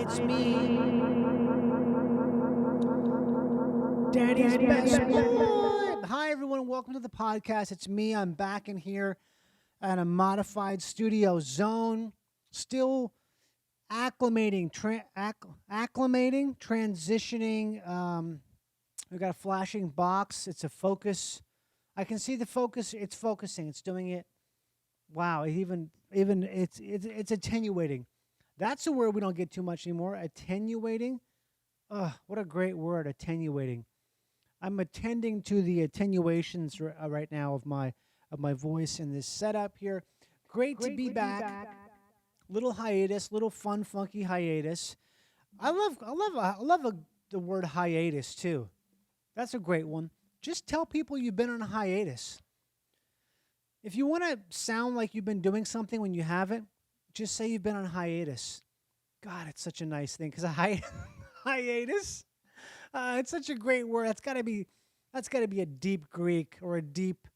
it's me, Daddy's best boy. Hi, everyone. Welcome to the podcast. It's me. I'm back in here at a modified studio zone, still acclimating, transitioning. We've got a flashing box. It's a focus. I can see the focus. It's focusing. It's doing it. Wow. Even it's attenuating. That's a word we don't get too much anymore. Attenuating. What a great word, attenuating. I'm attending to the attenuations right now of my voice in this setup here. Great to be back. Little hiatus, little fun, funky hiatus. I love the word hiatus too. That's a great one. Just tell people you've been on a hiatus. If you want to sound like you've been doing something when you haven't, just say you've been on hiatus. God, it's such a nice thing because hiatus. It's such a great word. That's got to be a deep Greek or a deep.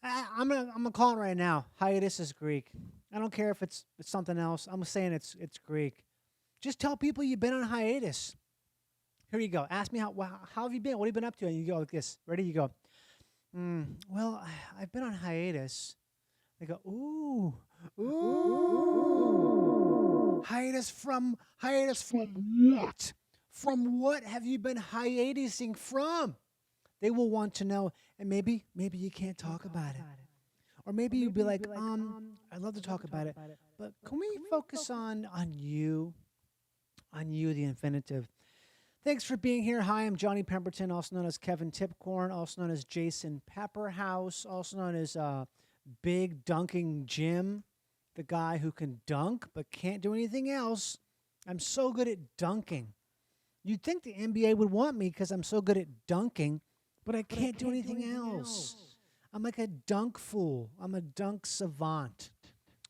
I'm gonna call it right now. Hiatus is Greek. I don't care if it's something else. I'm saying it's Greek. Just tell people you've been on hiatus. Here you go. Ask me how have you been? What have you been up to? And you go like this. Ready? You go. Well, I've been on hiatus. They go, ooh. Hiatus from what? From what have you been hiatusing from? They will want to know, and maybe you can't talk about it. Or maybe you'll be like, I'd love to talk about it, but can we focus on you, the infinitive? Thanks for being here. Hi, I'm Johnny Pemberton, also known as Kevin Tipcorn, also known as Jason Pepperhouse, also known as Big Dunking Jim, the guy who can dunk but can't do anything else. I'm so good at dunking. You'd think the NBA would want me because I'm so good at dunking, but I can't do anything else. I'm like a dunk fool. I'm a dunk savant.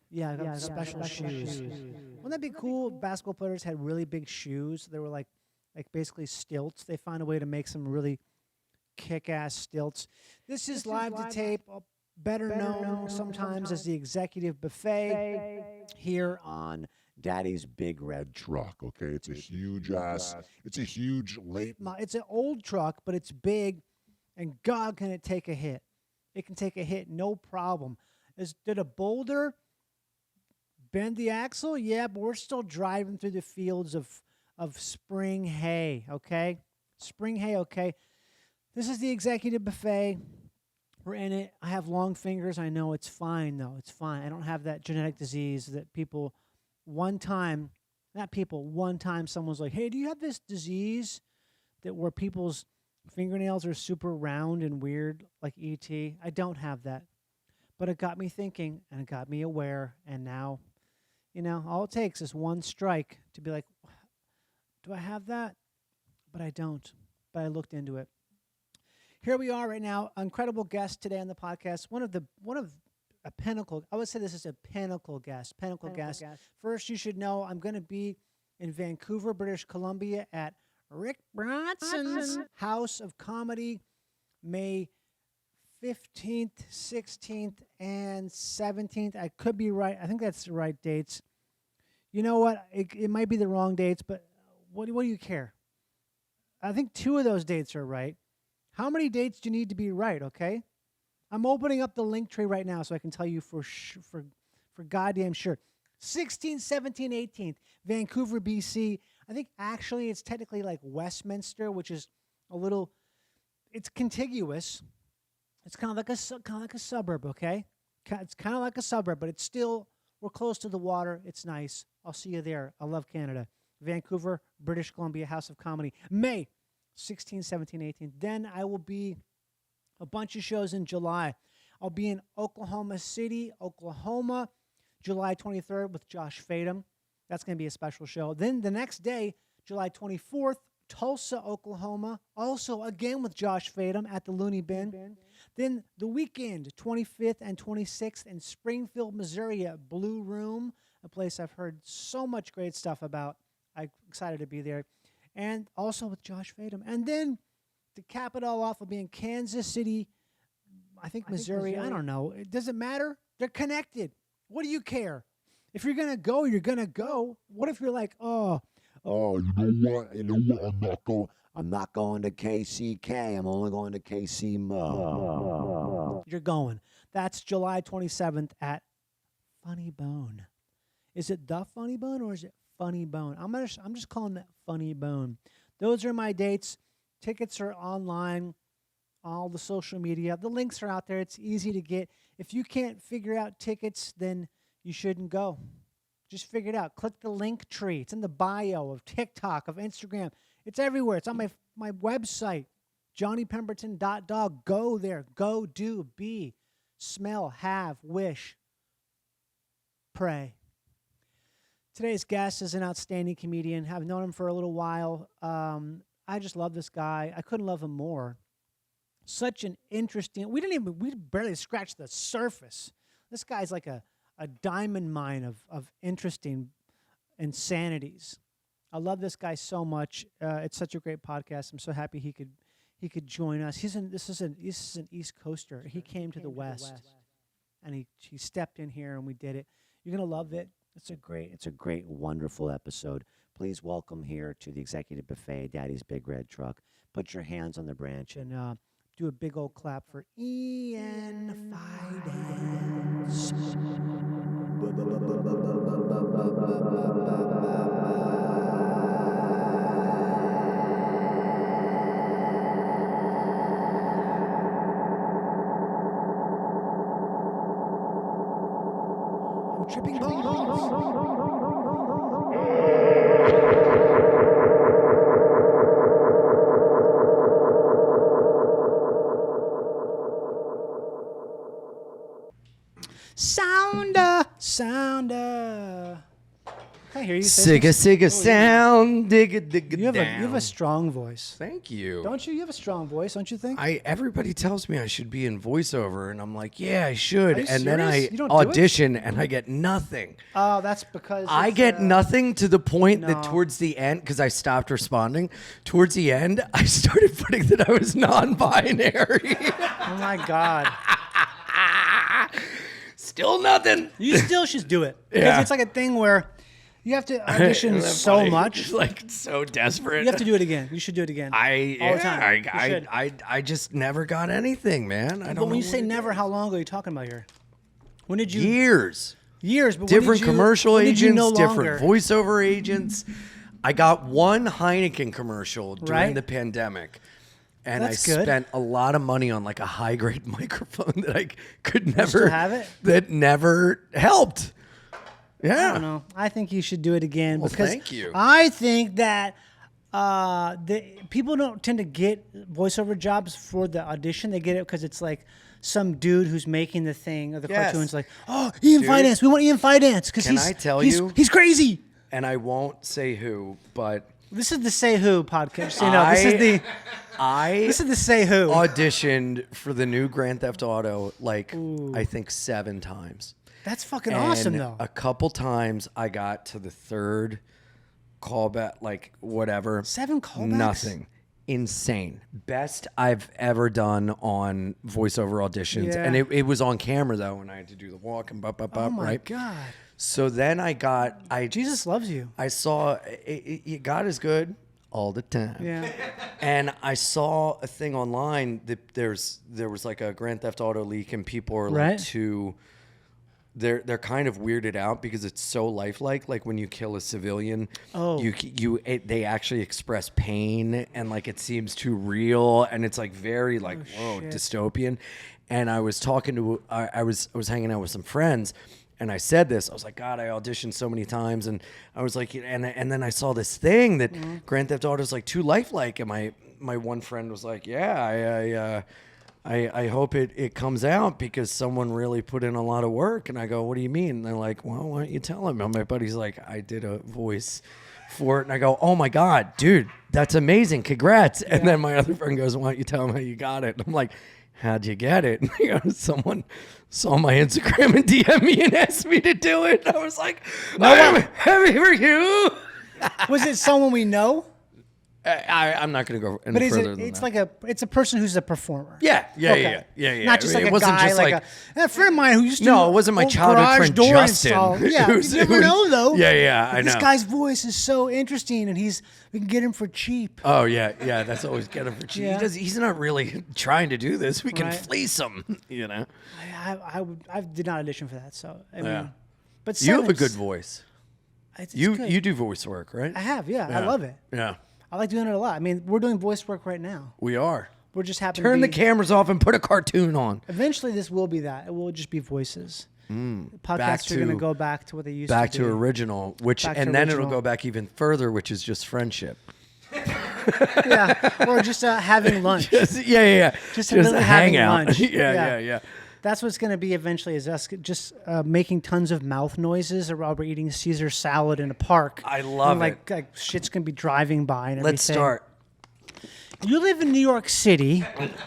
Yeah, I got special shoes. Wouldn't that be cool? Basketball players had really big shoes. They were like basically stilts. They found a way to make some really kick-ass stilts. This is live to tape, better known sometimes as the Executive Buffet here on Daddy's Big Red Truck. Okay, it's a huge late. It's an old truck, but it's big, and God, can it take a hit? It can take a hit, no problem. Did a boulder bend the axle? Yeah, but we're still driving through the fields of spring hay, okay? Spring hay, okay? This is the Executive Buffet. We're in it. I have long fingers. I know it's fine, though. It's fine. I don't have that genetic disease that people one time someone's like, hey, do you have this disease where people's fingernails are super round and weird like E.T.? I don't have that. But it got me thinking, and it got me aware, and now, all it takes is one strike to be like, do I have that? But I don't. But I looked into it. Here we are right now. Incredible guest today on the podcast. One of a pinnacle. I would say this is a pinnacle guest. Pinnacle guest. First, you should know I'm going to be in Vancouver, British Columbia at Rick Bronson's House of Comedy, May 15th, 16th, and 17th. I could be right. I think that's the right dates. You know what? It might be the wrong dates, but what do you care? I think 2 of those dates are right. How many dates do you need to be right, okay? I'm opening up the link tree right now so I can tell you for goddamn sure. 16th, 17th, 18th, Vancouver, BC. I think actually it's technically like Westminster, which is it's contiguous. It's kind of like a suburb, okay? It's kind of like a suburb, but it's still, we're close to the water. It's nice. I'll see you there. I love Canada. Vancouver, British Columbia, House of Comedy. May 16, 17, 18. Then I will be a bunch of shows in July. I'll be in Oklahoma City, Oklahoma, July 23rd with Josh Fadem. That's going to be a special show. Then the next day, July 24th, Tulsa, Oklahoma, also again with Josh Fadem at the Loony Bin. Then the weekend, 25th and 26th in Springfield, Missouri at Blue Room, a place I've heard so much great stuff about. I'm excited to be there. And also with Josh Fadem. And then to cap it all off, will be in Kansas City, I think Missouri. I don't know. It doesn't matter. They're connected. What do you care? If you're going to go, you're going to go. What if you're like, oh, Oh, you know what? I'm not going to KCK. I'm only going to KC Mo. You're going. That's July 27th at Funny Bone. Is it the Funny Bone or is it Funny Bone? I'm just calling that Funny Bone. Those are my dates. Tickets are online, all the social media. The links are out there. It's easy to get. If you can't figure out tickets, then you shouldn't go. Just figure it out. Click the link tree. It's in the bio of TikTok, of Instagram. It's everywhere. It's on my website, johnnypemberton.dog. Go there. Go, do, be, smell, have, wish, pray. Today's guest is an outstanding comedian. I've known him for a little while. I just love this guy. I couldn't love him more. Such an interesting. We barely scratched the surface. This guy's like a diamond mine of interesting insanities. I love this guy so much. It's such a great podcast. I'm so happy he could join us. This is an East Coaster. He came to the West, and he stepped in here and we did it. You're gonna love it. It's a great, wonderful episode. Please welcome here to the Executive Buffet, Daddy's Big Red Truck. Put your hands on the branch and do a big old clap for Ian Fidance. I'm tripping balls. Sounder. Can I hear you say Sigga sound, digga you down. have a strong voice. Thank you. Don't you? You have a strong voice, don't you think? Everybody tells me I should be in voiceover, and I'm like, yeah, I should. Are you And then serious? I You don't do it? audition, and I get nothing. Oh, that's because I it's, get nothing to the point no. that towards the end, because I stopped responding, towards the end, I started putting that I was non-binary. Oh my God. Still nothing. You still should do it. Because Yeah. it's like a thing where you have to audition Isn't that so funny? much. Just like so desperate. You have to do it again. You should do it again. All the time. You should. I just never got anything, man. I don't But know when you say what it never, is. how long ago are you talking about here? When did you? Years. Years. But when Different did you, commercial when did you agents, no different longer? voiceover agents. I got one Heineken commercial during Right. the pandemic. And That's I good. spent a lot of money on like a high grade microphone that I could You never still have it? that never helped. Yeah. I don't know. I think you should do it again Well, because thank you. I think that the people don't tend to get voiceover jobs for the audition. They get it because it's like some dude who's making the thing or the Yes. cartoon's like, oh, Ian Dude. Fidance. We want Ian Fidance because Can he's I tell he's, you? he's crazy. And I won't say who, but This is the Say Who podcast. So, you know, this is the Say Who. auditioned for the new Grand Theft Auto like I think 7 times. That's fucking awesome, And though. a couple times I got to the 3rd callback, like whatever. 7 callbacks? Nothing. Insane. Best I've ever done on voiceover auditions. Yeah. And it was on camera though, and I had to do the walk and Oh my right? God. So then Jesus loves you. I saw God is good all the time. Yeah. And I saw a thing online that there was like a Grand Theft Auto leak, and people are Right. like they're kind of weirded out because it's so lifelike. Like when you kill a civilian, they actually express pain, and like it seems too real, and it's like very like shit. dystopian. And I was talking to I was hanging out with some friends. And I said this, I was like, God, I auditioned so many times. And I was like, and then I saw this thing that Grand Theft Auto is like too lifelike. And my one friend was like, yeah, I hope it comes out because someone really put in a lot of work. And I go, what do you mean? And they're like, well, why don't you tell him? And my buddy's like, I did a voice for it. And I go, oh my God, dude, that's amazing. Congrats. Yeah. And then my other friend goes, why don't you tell him how you got it? And I'm like, how'd you get it? And someone saw my Instagram and DM me and asked me to do it. I was like, I'm happy for you. Was it someone we know? I'm not going to go any But is further it? than It's that. like it's a person who's a performer. Yeah. Okay. Not just like it a wasn't guy, just like a friend of mine who used to. No, it wasn't my old childhood garage friend door Justin. install. Yeah, Who's- you never know though. Yeah, I This know. guy's voice is so interesting, and we can get him for cheap. Oh yeah. That's always get him for cheap. Yeah. He's not really trying to do this. We can Right. fleece him. I did not audition for that, so I mean, Yeah. but You have a Sevens, good voice. it's You good. you do voice work, right? I have, yeah, I love it. Yeah, I like doing it a lot. I mean, we're doing voice work right now. we are. We're just happen Turn to the be, cameras off and put a cartoon on. Eventually, this will be that. It will just be voices. Podcasts are to- going to go back to what they used Back to to be. original, which Back to and then it'll original. go back even further, which is just friendship. Yeah, or just having lunch. Yeah. Just a literally having hangout. lunch. Yeah. That's what's going to be eventually is us just making tons of mouth noises while we're eating Caesar salad in a park. I love and it. Like shit's going to be driving by and everything. Let's start. You live in New York City,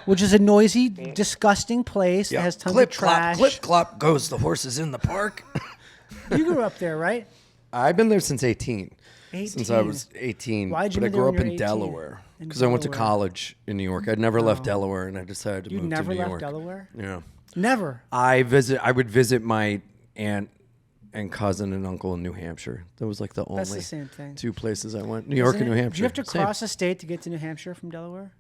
which is a noisy, disgusting place that has tons Clip of trash. clop, clip clop goes the horses in the park. You grew up there, right? I've been there since 18. Since I 18. was 18. Why'd you but I move there grew when up you in were 18? Delaware In because I went to Delaware. college in New York. I'd never left Delaware, and I decided to You move never to New left York. Delaware? Yeah. Never. I would visit my aunt and cousin and uncle in New Hampshire. That was like the only That's the same thing. two places I went. New York Isn't and New it? Hampshire. Do you have to Same. cross a state to get to New Hampshire from Delaware?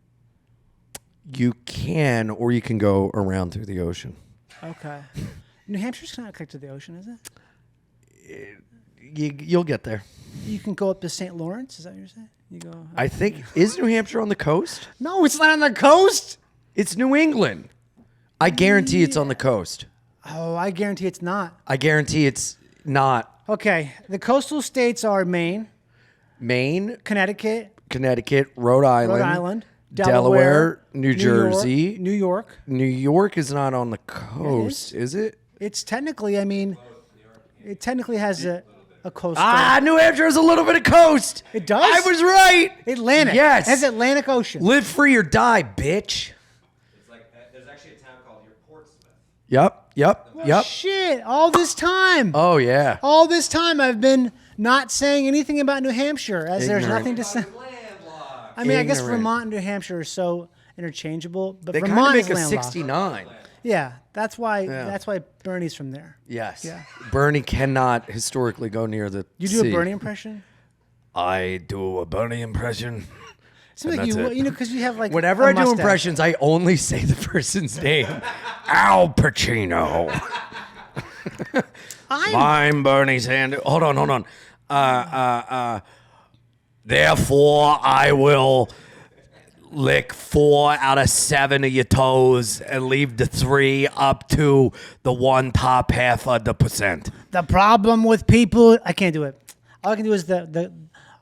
You can, or you can go around through the ocean. Okay. New Hampshire's not connected to the ocean, is it? You'll get there. You can go up to St. Lawrence. Is that what you're saying? You go. I think, is New Hampshire on the coast? No, it's not on the coast. It's New England. I guarantee it's on the coast. Oh, I guarantee it's not. I guarantee it's not. Okay, the coastal states are Maine, Maine, Connecticut, Connecticut, Rhode Island, Delaware, New Jersey. New York. New York is not on the coast, is it? It's technically, I mean, it technically has a coastal. New Hampshire has a little bit of coast. It does? I was right. Atlantic. Yes. It has Atlantic Ocean. Live free or die, bitch. It's like there's actually a town called near Portsmouth. Yep. Shit, all this time. Oh yeah. All this time I've been not saying anything about New Hampshire as there's Ignorant. nothing to say. Landlocked. I mean, I guess Ignorant. Vermont and New Hampshire are so interchangeable, but They kind of Vermont make is a landlocked. 69. Yeah, that's why Bernie's from there. Yes. Yeah. Bernie cannot historically go near the You do sea. a Bernie impression? I do a Bernie impression. Seems like that's you, it. because you have like. Whenever a I do mustache. impressions, I only say the person's name. Al Pacino. I'm Bernie Sanders. Hold on. Therefore, I will lick 4 out of 7 of your toes and leave the 3 up to the 1 top half of the percent. The problem with people, I can't do it. All I can do is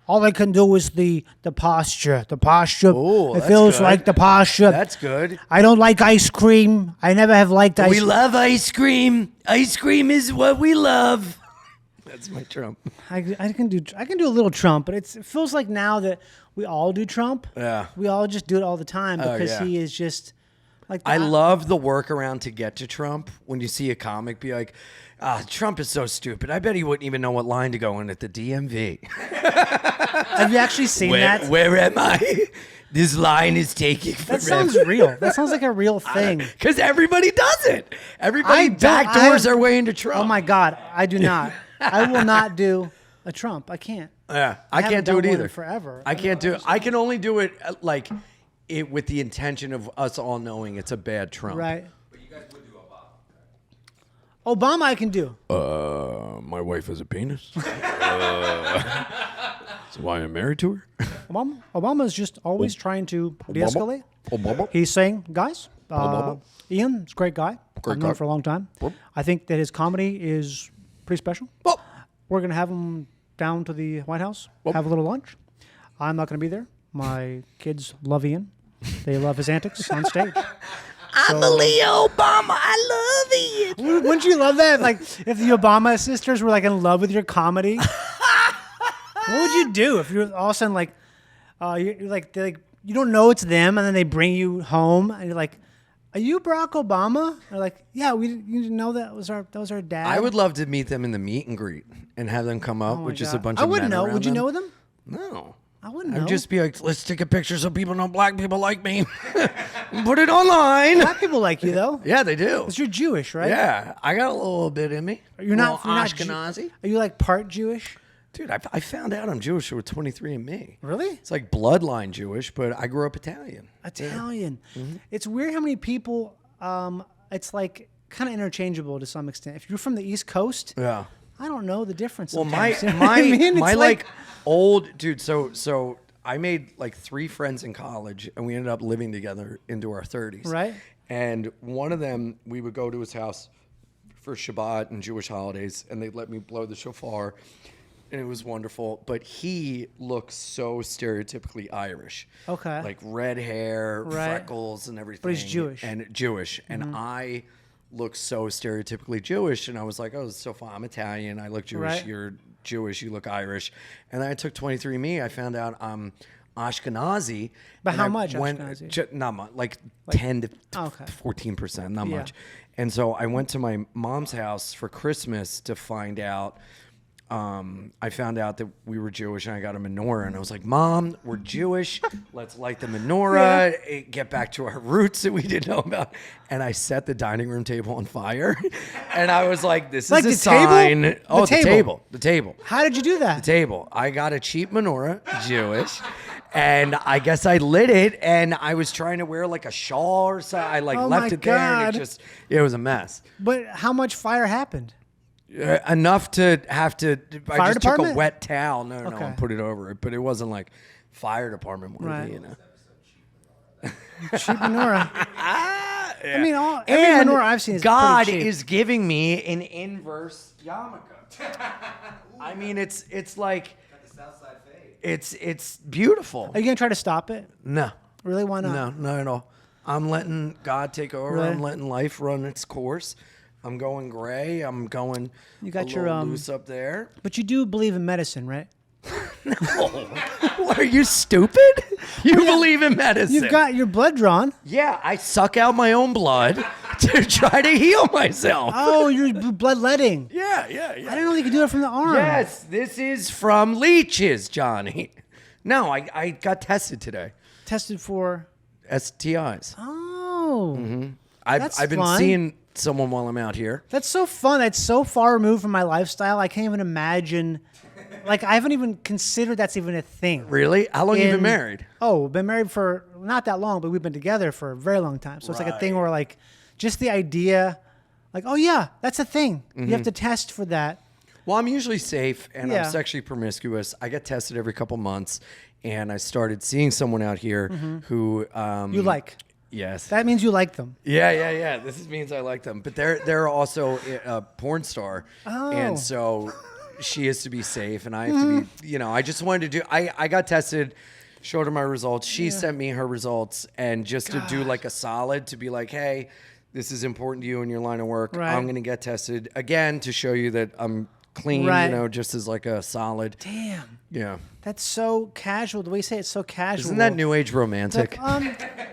all I can do is the posture. The posture. Ooh, it that's feels good. like the posture. That's good. I don't like ice cream. I never have liked ice We cream. love ice cream. Ice cream is what we love. That's my Trump. I can do a little Trump, but it feels like now that we all do Trump. Yeah. We all just do it all the time because yeah. he is just like. I love the workaround to get to Trump when you see a comic be like, Trump is so stupid. I bet he wouldn't even know what line to go in at the DMV. Have you actually seen that? Where am I? This line is taking That forever. sounds real. That sounds like a real thing. Because everybody does it. Everybody I don't- backdoors I- their way into Trump. Oh my God, I do not. I will not do a Trump. I can't. Yeah, I haven't can't do done it one either. in forever. I can't do it. I can only do it like it with the intention of us all knowing it's a bad Trump. Right. But you guys would do Obama. Obama, I can do. My wife has a penis. That's why I'm married to her. Obama is just always trying to de-escalate. Obama. He's saying, guys, Obama. Ian's a great guy. Great I've known guy. him for a long time. Yep. I think that his comedy is pretty special. Well, We're going to have him down to the White House, have a little lunch. I'm not going to be there. My kids love Ian. They love his antics on stage. I'm a Leo Obama. I love it. Wouldn't you love that? Like, if the Obama sisters were like in love with your comedy, what would you do if you're all of a sudden like, you're like, you don't know it's them, and then they bring you home, and you're like, "Are you Barack Obama?" They're like, "Yeah, you didn't know that was our dad." I would love to meet them in the meet and greet and have them come up Oh my with just a God. bunch I of wouldn't men know. around Would you them. know them? No. I wouldn't know. I'd just be like, let's take a picture so people know black people like me. Put it online. Black people like you though. Yeah, they do. Because you're Jewish, right? Yeah, I got a little bit in me. You're not Ashkenazi. Are you like part Jewish? Dude, I found out I'm Jewish with 23andMe. Really? It's like bloodline Jewish, but I grew up Italian. Italian. It's weird how many people. It's like kind of interchangeable to some extent. If you're from the East Coast, Yeah. I don't know the difference. Well, sometimes. You know what I mean? my It's like old dude. So I made like 3 friends in college, and we ended up living together into our 30s. Right. And one of them, we would go to his house for Shabbat and Jewish holidays, and they'd let me blow the shofar, and it was wonderful. But he looks so stereotypically Irish. Okay. Like red hair, Right. freckles, and everything. But he's Jewish. And I look so stereotypically Jewish, and I was like, oh, it's so fun. I'm Italian. I look Jewish. Right. You're Jewish. You look Irish. And then I took 23andMe. I found out I'm Ashkenazi. But and how I much went- Ashkenazi? Not much. Like 10 to Okay. 14%. Not Yeah. much. And so I went to my mom's house for Christmas to find out. I found out that we were Jewish, and I got a menorah, and I was like, Mom, we're Jewish. Let's light the menorah, get back to our roots that we didn't know about. And I set the dining room table on fire. And I was like, this Like is a the table? sign. The Oh, table. the table. How did you do that? Table. I got a cheap menorah, Jewish. And I guess I lit it, and I was trying to wear like a shawl or something. I like Oh left my it there, and God. it was a mess. But how much fire happened? Enough to have to. I Fire just took a department? wet towel, no, Okay. and put it over it. But it wasn't like fire department worthy, Right. you know. Cheap menorah. I mean, every And menorah I've seen is God pretty cheap. is giving me an inverse yarmulke. I mean, it's like Got the South Side fade. it's beautiful. Are you gonna try to stop it? No, Really? Why not? no, not at all. I'm letting God take over. Really? I'm letting life run its course. I'm going gray. I'm going. You got a your, little loose up there. But you do believe in medicine, right? What, are you stupid? You believe in medicine? You've got your blood drawn. Yeah, I suck out my own blood to try to heal myself. Oh, you're bloodletting. Yeah. I didn't know you could do it from the arm. Yes, this is from leeches, Johnny. No, I got tested today. Tested for. STIs. Oh. That's I've been fun. seeing someone while I'm out here. That's so fun. That's so far removed from my lifestyle. I can't even imagine. Like, I haven't even considered that's even a thing. Really? How long you been In- married? Oh, we've been married for not that long, but we've been together for a very long time. So it's like a thing Right. where, like, just the idea, like, oh, yeah, that's a thing. You have to test for that. Well, I'm usually safe, and Yeah. I'm sexually promiscuous. I get tested every couple months, and I started seeing someone out here who You like. Yes. That means you like them. Yeah. This means I like them, but they're also a porn star, Oh. and so she has to be safe, and I have to be. You know, I just wanted to do. I got tested, showed her my results. She sent me her results, and just to do like a solid to be like, hey, this is important to you in your line of work. Right. I'm going to get tested again to show you that I'm clean. Right. You know, just as like a solid. Damn. Yeah. That's so casual. The way you say it's so casual. Isn't that new age romantic?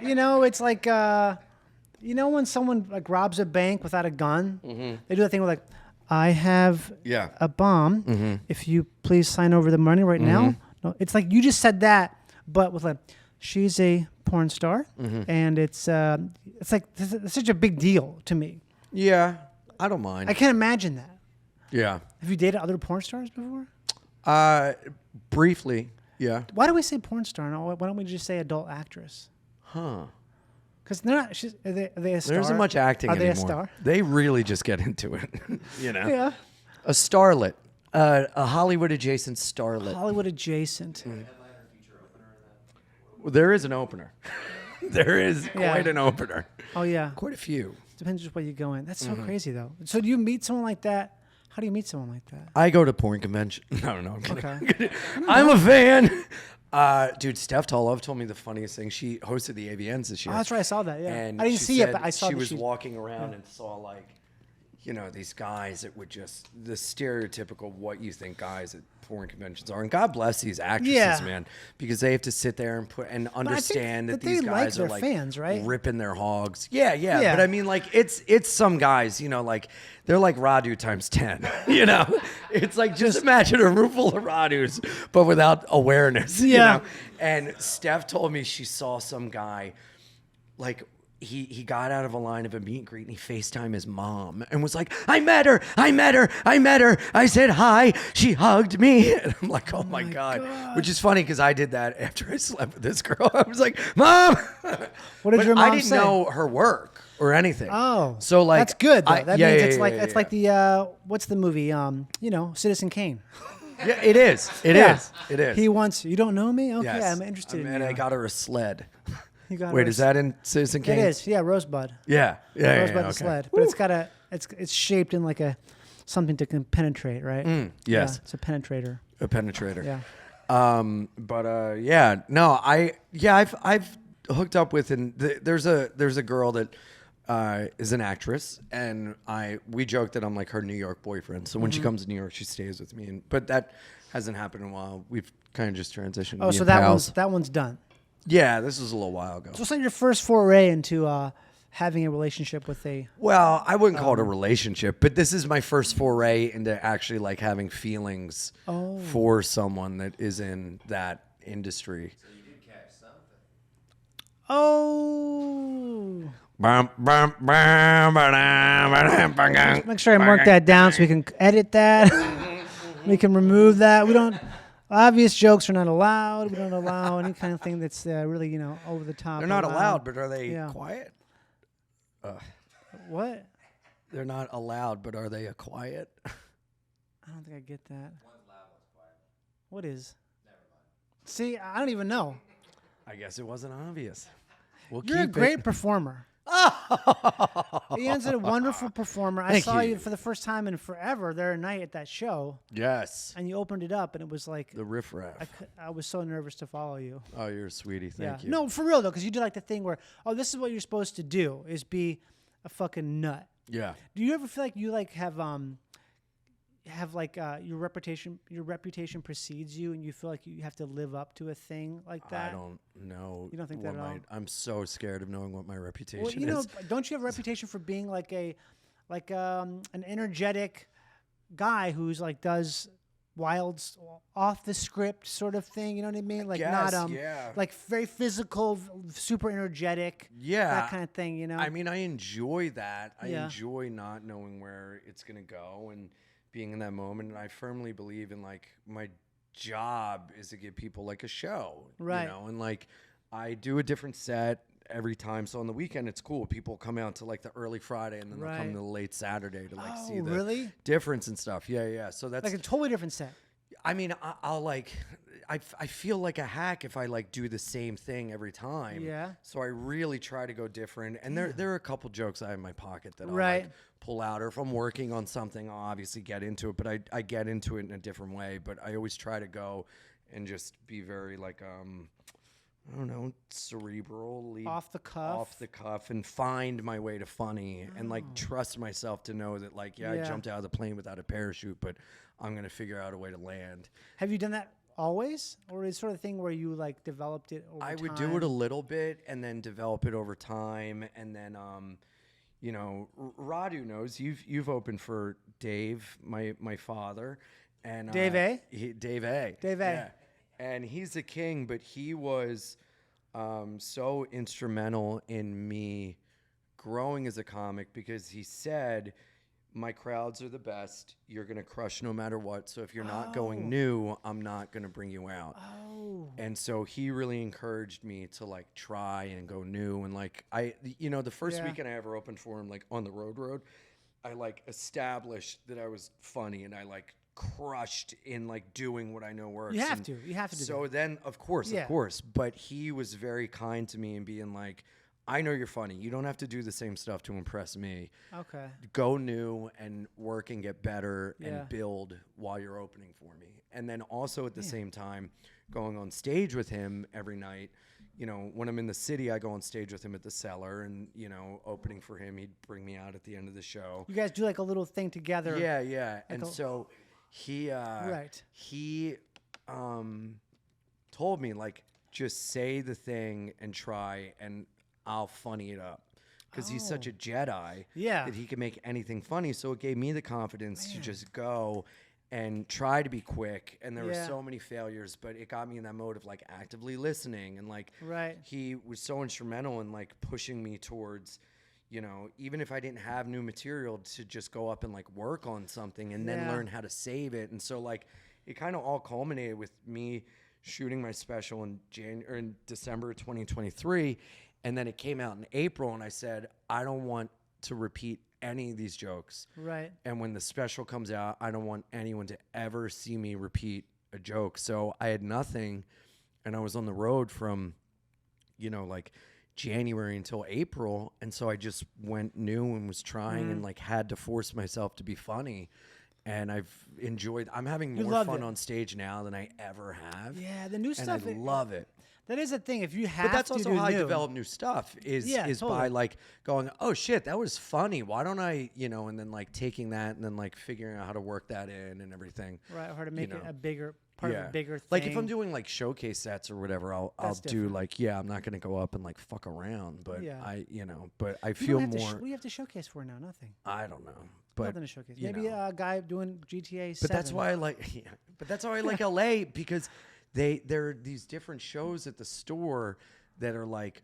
You know, it's like, you know, when someone like robs a bank without a gun, they do that thing where like, I have Yeah. a bomb. If you please sign over the money right now. No, it's like you just said that, but with like, she's a porn star, and it's like it's such a big deal to me. Yeah. I don't mind. I can't imagine that. Yeah. Have you dated other porn stars before? Briefly. Yeah. Why do we say porn star? No, why don't we just say adult actress? Huh. Because they're not. Are they a star? There isn't much acting Are they anymore. a star? They really just get into it. You know. Yeah. A starlet. A Hollywood adjacent starlet. Hollywood adjacent. Well, there is an opener. There is Yeah. quite an opener. Oh yeah. Quite a few. Depends just where you go in. That's so crazy though. So do you meet someone like that? How do you meet someone like that? I go to porn convention. No, I'm kidding. Okay. I'm a fan. Dude, Steph Tolov told me the funniest thing. She hosted the AVNs this year. Oh, that's right. I saw that. Yeah. And I didn't she see it, said but I saw she that was walking around and saw like you know, these guys that would just the stereotypical what you think guys at porn conventions are. And God bless these actresses, Yeah. man, because they have to sit there and understand that these they guys like are their like fans, right? ripping their hogs. Yeah. Yeah. But I mean, like it's some guys, you know, like they're like Radu times 10. You know, it's like just imagine a room full of Radus, but without awareness. Yeah. You know? And Steph told me she saw some guy like. He got out of a line of a meet and greet and he FaceTimed his mom and was like, I met her. I said hi. She hugged me. And I'm like, oh my God. Which is funny because I did that after I slept with this girl. I was like, Mom. What did But your mom I didn't say? know her work or anything. Oh, so like that's good though. That means it's like yeah. like the what's the movie? You know, Citizen Kane. Yeah, it is. It Yeah. is. It is. He wants you don't know me. Okay, Yes. I'm interested in And you. I got her a sled. You got Wait, her is that in Citizen Kane? It is. Yeah, Rosebud. Yeah. Rosebud the okay. sled, but it's got it's shaped in like a something to penetrate, right? Yes. Yeah, it's a penetrator. A penetrator. Yeah. I've hooked up with there's a girl that is an actress, and we joke that I'm like her New York boyfriend. So when she comes to New York, she stays with me, but that hasn't happened in a while. We've kind of just transitioned. Oh, to so being pals. that one's done. Yeah, this was a little while ago. So it's like your first foray into having a relationship with a. Well, I wouldn't call it a relationship, but this is my first foray into actually like having feelings for someone that is in that industry. So you did catch something. Oh. Make Make sure I mark that down so we can edit that. We can remove that. We don't. Obvious jokes are not allowed. We don't allow any kind of thing that's really, over the top. They're not allowed, but are they Yeah. quiet? What? They're not allowed, but are they quiet? I don't think I get that. What is? See, I don't even know. I guess it wasn't obvious. We'll You're a keep great it. performer. Ian's a wonderful performer. I Thank saw you. you for the first time in forever there a night at that show, Yes. and you opened it up, and it was like The riffraff. I was so nervous to follow you. Oh, you're a sweetie. Thank you. No, for real though, because you did like the thing where, this is what you're supposed to do is be a fucking nut. Yeah. Do you ever feel like you like have like your reputation precedes you, and you feel like you have to live up to a thing like that? I don't know. You don't think what that at all? I'm so scared of knowing what my reputation Well, you know, is. don't you have a reputation for being like an energetic guy who's like does wild off the script sort of thing? You know what I mean? Like guess, not yeah. like very physical, super energetic. Yeah. that kind of thing. You know. I mean, I enjoy that. I Yeah. enjoy not knowing where it's going to go and being in that moment. And I firmly believe in like my job is to give people like a show, Right. You know, and like I do a different set every time. So on the weekend, it's cool. People come out to like the early Friday and then they'll come Right. to the late Saturday to like see the really? difference and stuff. Yeah. So that's Like a totally different set. I mean, I'll like, I feel like a hack if I like do the same thing every time. Yeah. So I really try to go different. And there are a couple jokes I have in my pocket that I'll Right. like pull out. Or if I'm working on something, I'll obviously get into it. But I get into it in a different way. But I always try to go and just be very like, I don't know, cerebral, Off the cuff. and find my way to funny and like trust myself to know that like, I Yeah. jumped out of the plane without a parachute, but I'm going to figure out a way to land. Have you done that always, or is it sort of thing where you like developed it over I time? would do it a little bit and then develop it over time. And then, Radu knows you've opened for Dave, my father, and Dave A? Dave A. Dave A. Yeah. And he's a king, but he was so instrumental in me growing as a comic because he said, my crowds are the best. You're going to crush no matter what. So if you're not going new, I'm not going to bring you out. Oh. And so he really encouraged me to like try and go new. And like, the first Yeah. weekend I ever opened for him, like on the road, I like established that I was funny and I like crushed in like doing what I know works. You have And to. You have to do So that. then, of course. But he was very kind to me and being like, I know you're funny. You don't have to do the same stuff to impress me. Okay. Go new and work and get better Yeah. and build while you're opening for me. And then also at the same time, going on stage with him every night, when I'm in the city, I go on stage with him at the Cellar, and opening for him, he'd bring me out at the end of the show. You guys do like a little thing together. Yeah. And so he told me, like, just say the thing and try, and I'll funny it up. Because he's such a Jedi that he can make anything funny. So it gave me the confidence to just go and try to be quick. And there were so many failures, but it got me in that mode of like actively listening. And like he was so instrumental in like pushing me towards, even if I didn't have new material, to just go up and like work on something and then learn how to save it. And so like it kind of all culminated with me shooting my special in December 2023. And then it came out in April, and I said, I don't want to repeat any of these jokes. Right. And when the special comes out, I don't want anyone to ever see me repeat a joke. So I had nothing, and I was on the road from, like January until April. And so I just went new and was trying and like had to force myself to be funny. And I'm having more fun on stage now than I ever have. Yeah, the new stuff. And I love it. That is a thing. If you have But that's to also do how I new. develop new stuff is by like going, oh shit, that was funny. Why don't I, and then like taking that and then like figuring out how to work that in and everything. Right, or how to make it a bigger part of a bigger thing. Like if I'm doing like showcase sets or whatever, I'll do different. like, I'm not going to go up and like fuck around, but I You feel don't have more. what do you have to showcase for now? Nothing. I don't know. But Nothing to showcase. Maybe a guy doing GTA 7. But that's why I like, but that's why I like LA, because there are these different shows at the store that are like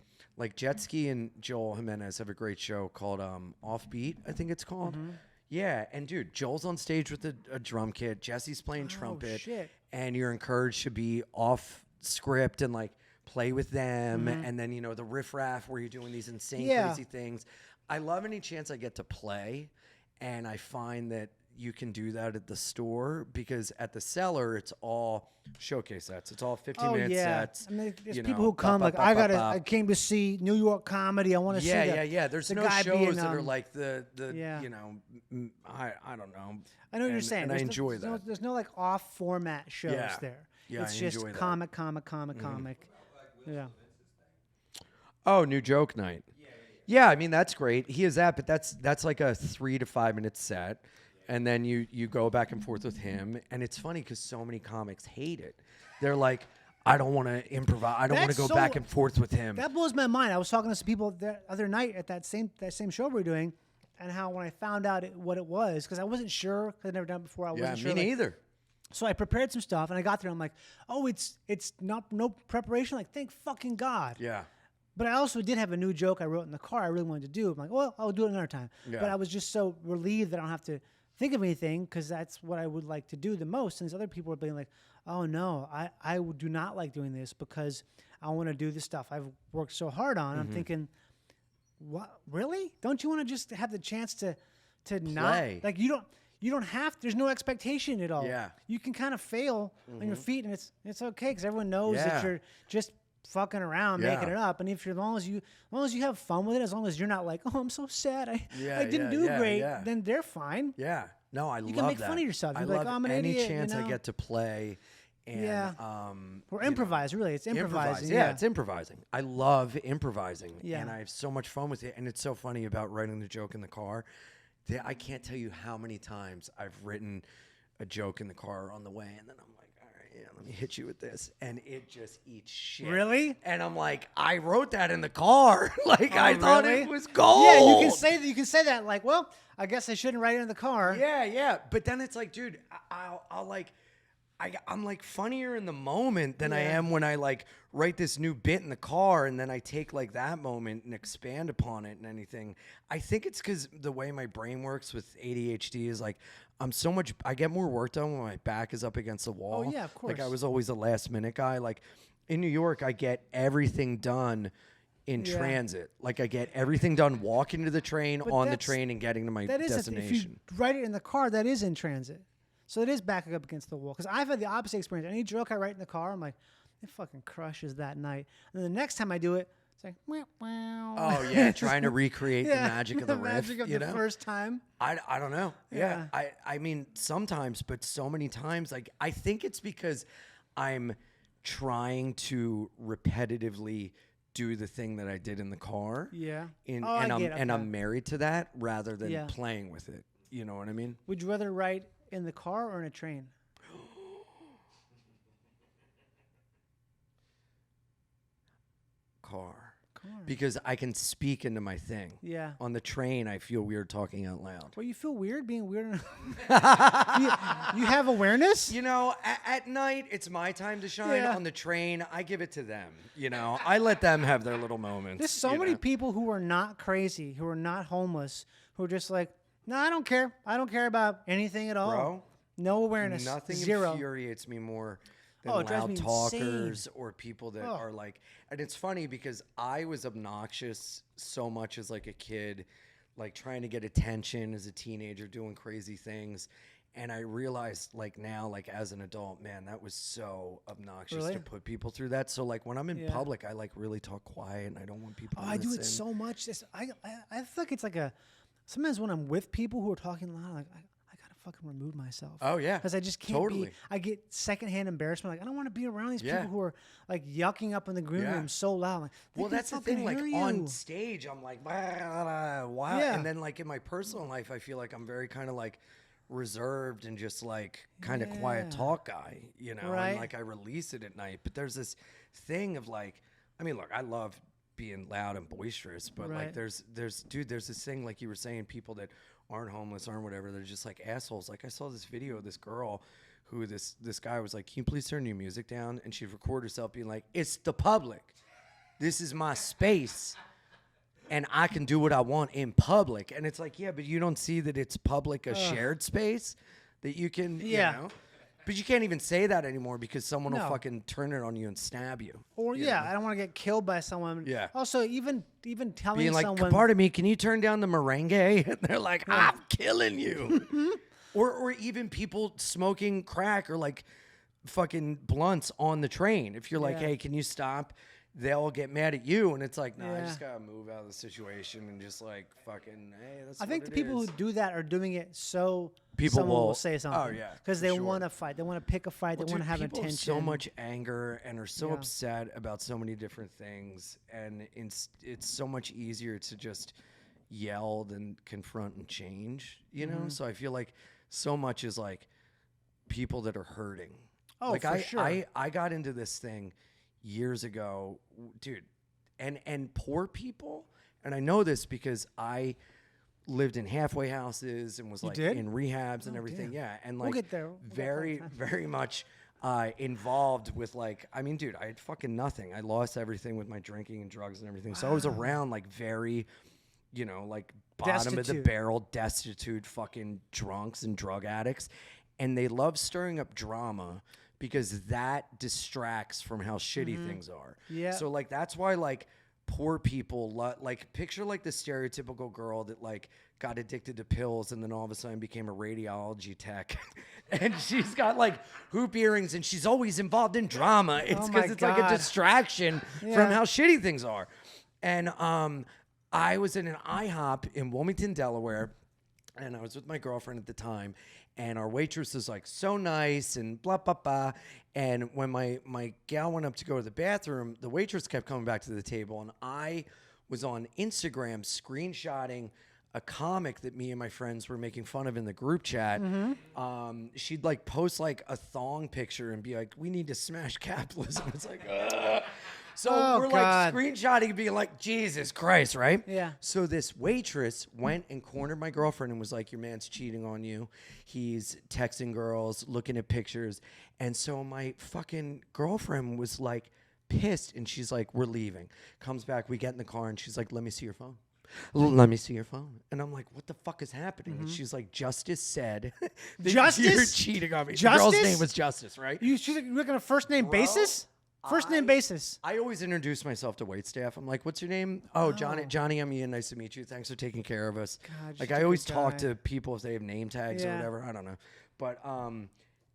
Jet Ski and Joel Jimenez have a great show called Offbeat, I think it's called. Mm-hmm. Yeah, and dude, Joel's on stage with a drum kit, Jesse's playing trumpet, shit. and you're encouraged to be off script and like play with them, and then the riffraff where you're doing these insane crazy things. I love any chance I get to play, and I find that you can do that at the store, because at the Cellar it's all showcase sets. It's all 15-minute sets. I mean, there's people who come I came to see New York comedy. I want to see There's the no guy shows being, that are like the I don't know. I know what you're saying. And I enjoy that. There's no like off format shows there. Yeah, it's I just enjoy that. comic. Yeah. Oh, new joke night. Yeah, I mean that's great. He is that, but that's like a 3 to 5 minute set. And then you go back and forth with him. And it's funny because so many comics hate it. They're like, I don't want to improvise. I don't want to go back and forth with him. That blows my mind. I was talking to some people the other night at that same show we were doing, and how when I found out what it was, because I wasn't sure, because I'd never done it before. I wasn't sure. Me neither. So I prepared some stuff, and I got there. I'm like, oh, it's not no preparation. Like, thank fucking God. Yeah. But I also did have a new joke I wrote in the car I really wanted to do. I'm like, well, I'll do it another time. Yeah. But I was just so relieved that I don't have to think of anything, because that's what I would like to do the most. And these other people are being like, oh, no, I do not like doing this because I want to do the stuff I've worked so hard on. I'm thinking, what? Really? Don't you want to just have the chance to not? Like, you don't have, there's no expectation at all. Yeah. You can kind of fail on your feet, and it's okay, because everyone knows that you're just fucking around, making it up. And if you're, as long as you have fun with it, as long as you're not like, oh, I'm so sad, I didn't do great, then they're fine. Yeah. No, I love that. You can make fun of yourself. You're like, oh, I'm an any idiot, chance I get to play. And, or improvise, really. It's improvising. Yeah, it's improvising. I love improvising. Yeah. And I have so much fun with it. And it's so funny about writing the joke in the car. I can't tell you how many times I've written a joke in the car on the way, and then I'm like, all right, let me hit you with this. And it just eats shit. Really? And I'm like, I wrote that in the car. I thought it was gold. Yeah, you can say that. Like, well, I guess I shouldn't write it in the car. Yeah. But then it's like, dude, I'm like funnier in the moment than I am when I like write this new bit in the car, and then I take like that moment and expand upon it and anything. I think it's because the way my brain works with ADHD is like I get more work done when my back is up against the wall. Oh yeah, of course. Like I was always a last minute guy. Like in New York, I get everything done in transit. Like I get everything done walking to the train, on the train, and getting to my destination. If you write it in the car, that is in transit. So it is backing up against the wall. Because I've had the opposite experience. Any joke I write in the car, I'm like, it fucking crushes that night. And the next time I do it, it's like, wow. Oh, yeah, trying to recreate the magic of the riff. magic of the first time. I don't know. Yeah. I mean, sometimes, but so many times, like, I think it's because I'm trying to repetitively do the thing that I did in the car. Yeah. And Oh, I get it. and Okay. I'm married to that rather than Yeah. playing with it. You know what I mean? Would you rather ride in the car or in a train? Car. Car. Because I can speak into my thing. Yeah. On the train, I feel weird talking out loud. Well, you feel weird being weird. You have awareness? You know, at night, it's my time to shine. Yeah. On the train, I give it to them. You know, I let them have their little moments. There's so you many know? people who are not crazy, who are not homeless, who are just like, no, I don't care. I don't care about anything at all. Bro, No awareness. nothing Zero. infuriates me more than Oh, it drives loud me talkers insane. or people that Oh. are like, and it's funny because I was obnoxious so much as like a kid, like trying to get attention as a teenager, doing crazy things. And I realized like now, like as an adult, man, that was so obnoxious Really? to put people through that. So like when I'm in Yeah. public, I like really talk quiet and I don't want people Oh, to I do listen. it so much. I feel like it's like a. Sometimes when I'm with people who are talking loud, like I gotta fucking remove myself. Oh, yeah. because I just can't Totally. be. I get secondhand embarrassment. Like I don't want to be around these Yeah. people who are like yucking up in the green Yeah. room so loud. Like, they Well, can that's the fucking thing. Like hear on you. stage, I'm like, wow. Yeah. And then like in my personal life, I feel like I'm very kind of like reserved and just like kind of quiet Yeah. talk guy, you know, Right. and like I release it at night. But there's this thing of like, I mean, look, I love being loud and boisterous, but like Right. there's this thing like you were saying, people that aren't homeless, aren't whatever, they're just like assholes. Like I saw this video of this girl who this guy was like, can you please turn your music down? And she'd record herself being like, it's the public. This is my space. And I can do what I want in public. And it's like, yeah, but you don't see that it's public, a shared space that you can, Yeah. you know? But you can't even say that anymore because someone will No. fucking turn it on you and stab you. Or you yeah, know? I don't want to get killed by someone. Yeah. Also, even telling Being like, someone. pardon me, can you turn down the merengue? And they're like, I'm killing you. or even people smoking crack or like fucking blunts on the train. If you're like, Yeah. hey, can you stop? They'll get mad at you. And it's like, no, I Yeah. just got to move out of the situation and just like fucking, hey, that's I think the what it people is. who do that are doing it so People someone will will- say something. oh, yeah, because for they sure. want to fight. They want to pick a fight. Well, they want to dude, have people attention. so much anger and are so Yeah. upset about so many different things, and it's so much easier to just yell than confront and change. You know, Mm-hmm. so I feel like so much is like people that are hurting. Oh, like for sure. I got into this thing years ago, dude, and poor people, and I know this because I lived in halfway houses and was like did? in rehabs and Oh, everything. damn. Yeah, and We'll like get there. We'll get very there. very much involved with like, I mean, dude, I had fucking nothing. I lost everything with my drinking and drugs and everything. So I was around like very, you know, like bottom of the Destitute. barrel, destitute fucking drunks and drug addicts. And they love stirring up drama because that distracts from how shitty things are. Yeah. So like, that's why like poor people, like picture like the stereotypical girl that like got addicted to pills and then all of a sudden became a radiology tech. And she's got like hoop earrings and she's always involved in drama. It's Oh because my it's like a God. distraction from Yeah. how shitty things are. And I was in an IHOP in Wilmington, Delaware, and I was with my girlfriend at the time, and our waitress was like so nice and blah blah blah. And when my gal went up to go to the bathroom, the waitress kept coming back to the table, and I was on Instagram screenshotting a comic that me and my friends were making fun of in the group chat. She'd like post like a thong picture and be like, "We need to smash capitalism." It's like, ugh. So Oh, we're God. like screenshotting and being like, Jesus Christ, right? Yeah. So this waitress went and cornered my girlfriend and was like, your man's cheating on you. He's texting girls, looking at pictures. And so my fucking girlfriend was like pissed. And she's like, we're leaving. Comes back, we get in the car and she's like, let me see your phone. Let me see your phone. And I'm like, what the fuck is happening? And she's like, Justice said that you're Justice? cheating on me. The girl's Justice? name was Justice, right? You're looking at first name basis? First name basis. I always introduce myself to waitstaff. I'm like, "What's your name?" Oh, Johnny. I'm Ian. Nice to meet you. Thanks for taking care of us. God, like such I a always good talk guy. to people if they have name tags or Yeah. whatever. I don't know, but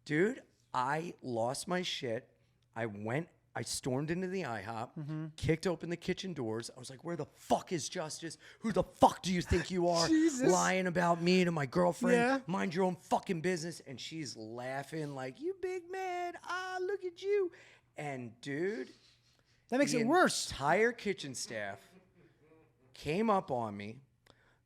dude, I lost my shit. I stormed into the IHOP, Mm-hmm. kicked open the kitchen doors. I was like, "Where the fuck is Justice? Who the fuck do you think you are? Jesus. Lying about me to my girlfriend? Yeah. Mind your own fucking business." And she's laughing like, "You big man. Ah, look at you." And dude, That makes the it worse. Entire kitchen staff came up on me.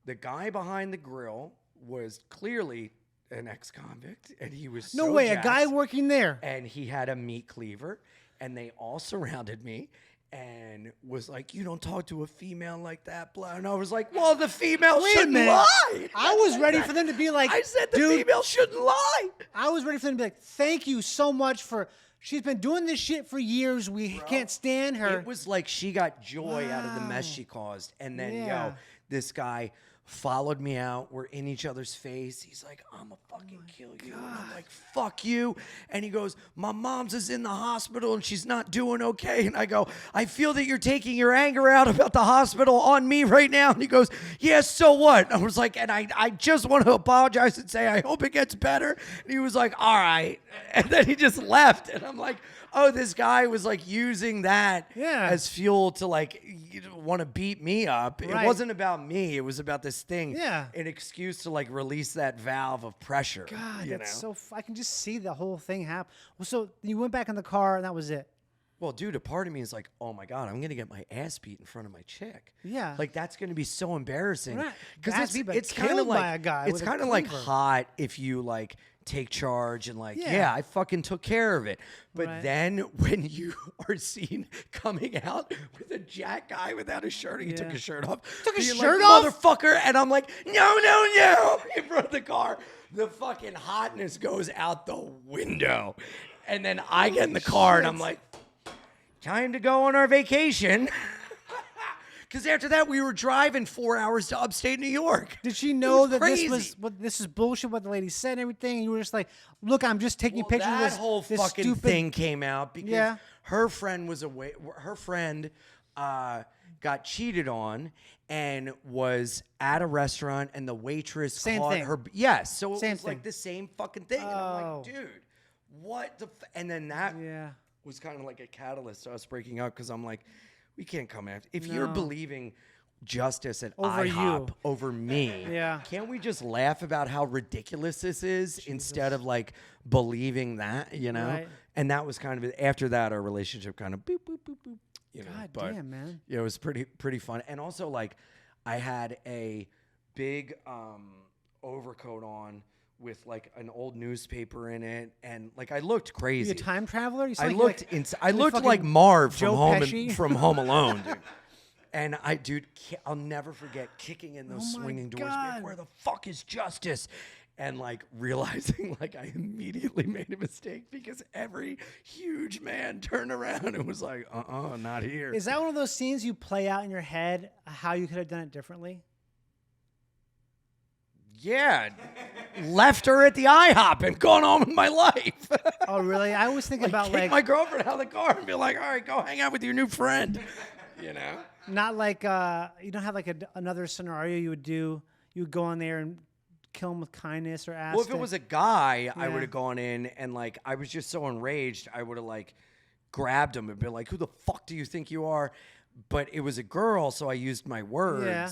The guy behind the grill was clearly an ex-convict, and he was No so way, jacked, a guy working there. and he had a meat cleaver, and they all surrounded me and was like, "You don't talk to a female like that," blah. And I was like, "Well, the female Wait a shouldn't minute. lie." I was ready for them to be like, I said the dude, female shouldn't lie. I was ready for them to be like, thank you so much for. She's been doing this shit for years. We can't stand her. It was like she got joy out of the mess she caused. And then, Yeah. this guy followed me out. We're in each other's face. He's like, "I'm going to fucking kill you." And I'm like, "Fuck you." And he goes, "My mom's is in the hospital and she's not doing okay." And I go, "I feel that you're taking your anger out about the hospital on me right now." And he goes, "Yeah, so what?" I was like, "And I just want to apologize and say I hope it gets better." And he was like, "All right." And then he just left. And I'm like, oh, this guy was like using that as fuel to like want to beat me up. Right. It wasn't about me. It was about this thing. Yeah. An excuse to like release that valve of pressure. God, you that's know? I can just see the whole thing happen. Well, so you went back in the car and that was it. Well, dude, a part of me is like, oh my God, I'm gonna get my ass beat in front of my chick. Yeah. Like that's gonna be so embarrassing. Right. Because Ass beat, but it's kind of killed by like a guy it's with a kind of like cleaver. hot if you like take charge and like, Yeah. yeah, I fucking took care of it. But Right. then when you are seen coming out with a jack guy without a shirt, and he took Yeah. his shirt off. Took his you're shirt like, off? motherfucker, and I'm like, no, in front of the car. The fucking hotness goes out the window. And then I get in the car and I'm like, time to go on our vacation. Because after that, we were driving 4 hours to upstate New York. Did she know was that crazy. this is bullshit? What the lady said and everything, and you were just like, "Look, I'm just taking Well, pictures of that this whole this fucking stupid thing came out because Yeah. her friend was away. Her friend got cheated on and was at a restaurant, and the waitress Same caught thing. her. Yes, so it Same was like thing. the same fucking thing. And I'm Oh. like, dude, what the? And then that Yeah. was kind of like a catalyst to us breaking up because I'm like, we can't come after. If you're No. believing justice at Over IHOP you. over me, Yeah. can't we just laugh about how ridiculous this is instead of like believing that, you know? Right. And that was kind of after that, our relationship kind of boop, boop, boop, boop. You know, God but damn, man. yeah, it was pretty fun. And also like I had a big overcoat on with like an old newspaper in it, and like I looked You crazy. a time traveler? You I sound looked like, I looked fucking like Marv Joe from Pesci. from Home Alone, dude. And I'll never forget kicking in those Oh my swinging doors. God. Like, where the fuck is justice? And like realizing like I immediately made a mistake because every huge man turned around and was like, not here. Is that one of those scenes you play out in your head how you could have done it differently? Yeah, left her at the IHOP and gone on with my life. Oh, really? I always think about Kick like my girlfriend out of the car and be like, all right, go hang out with your new friend. You know? not like you don't have like another scenario you would do. You would go in there and kill him with kindness or ask. Well, if it was a guy, I Yeah. would have gone in and like I was just so enraged, I would have like grabbed him and been like, "Who the fuck do you think you are?" But it was a girl, so I used my words. Yeah.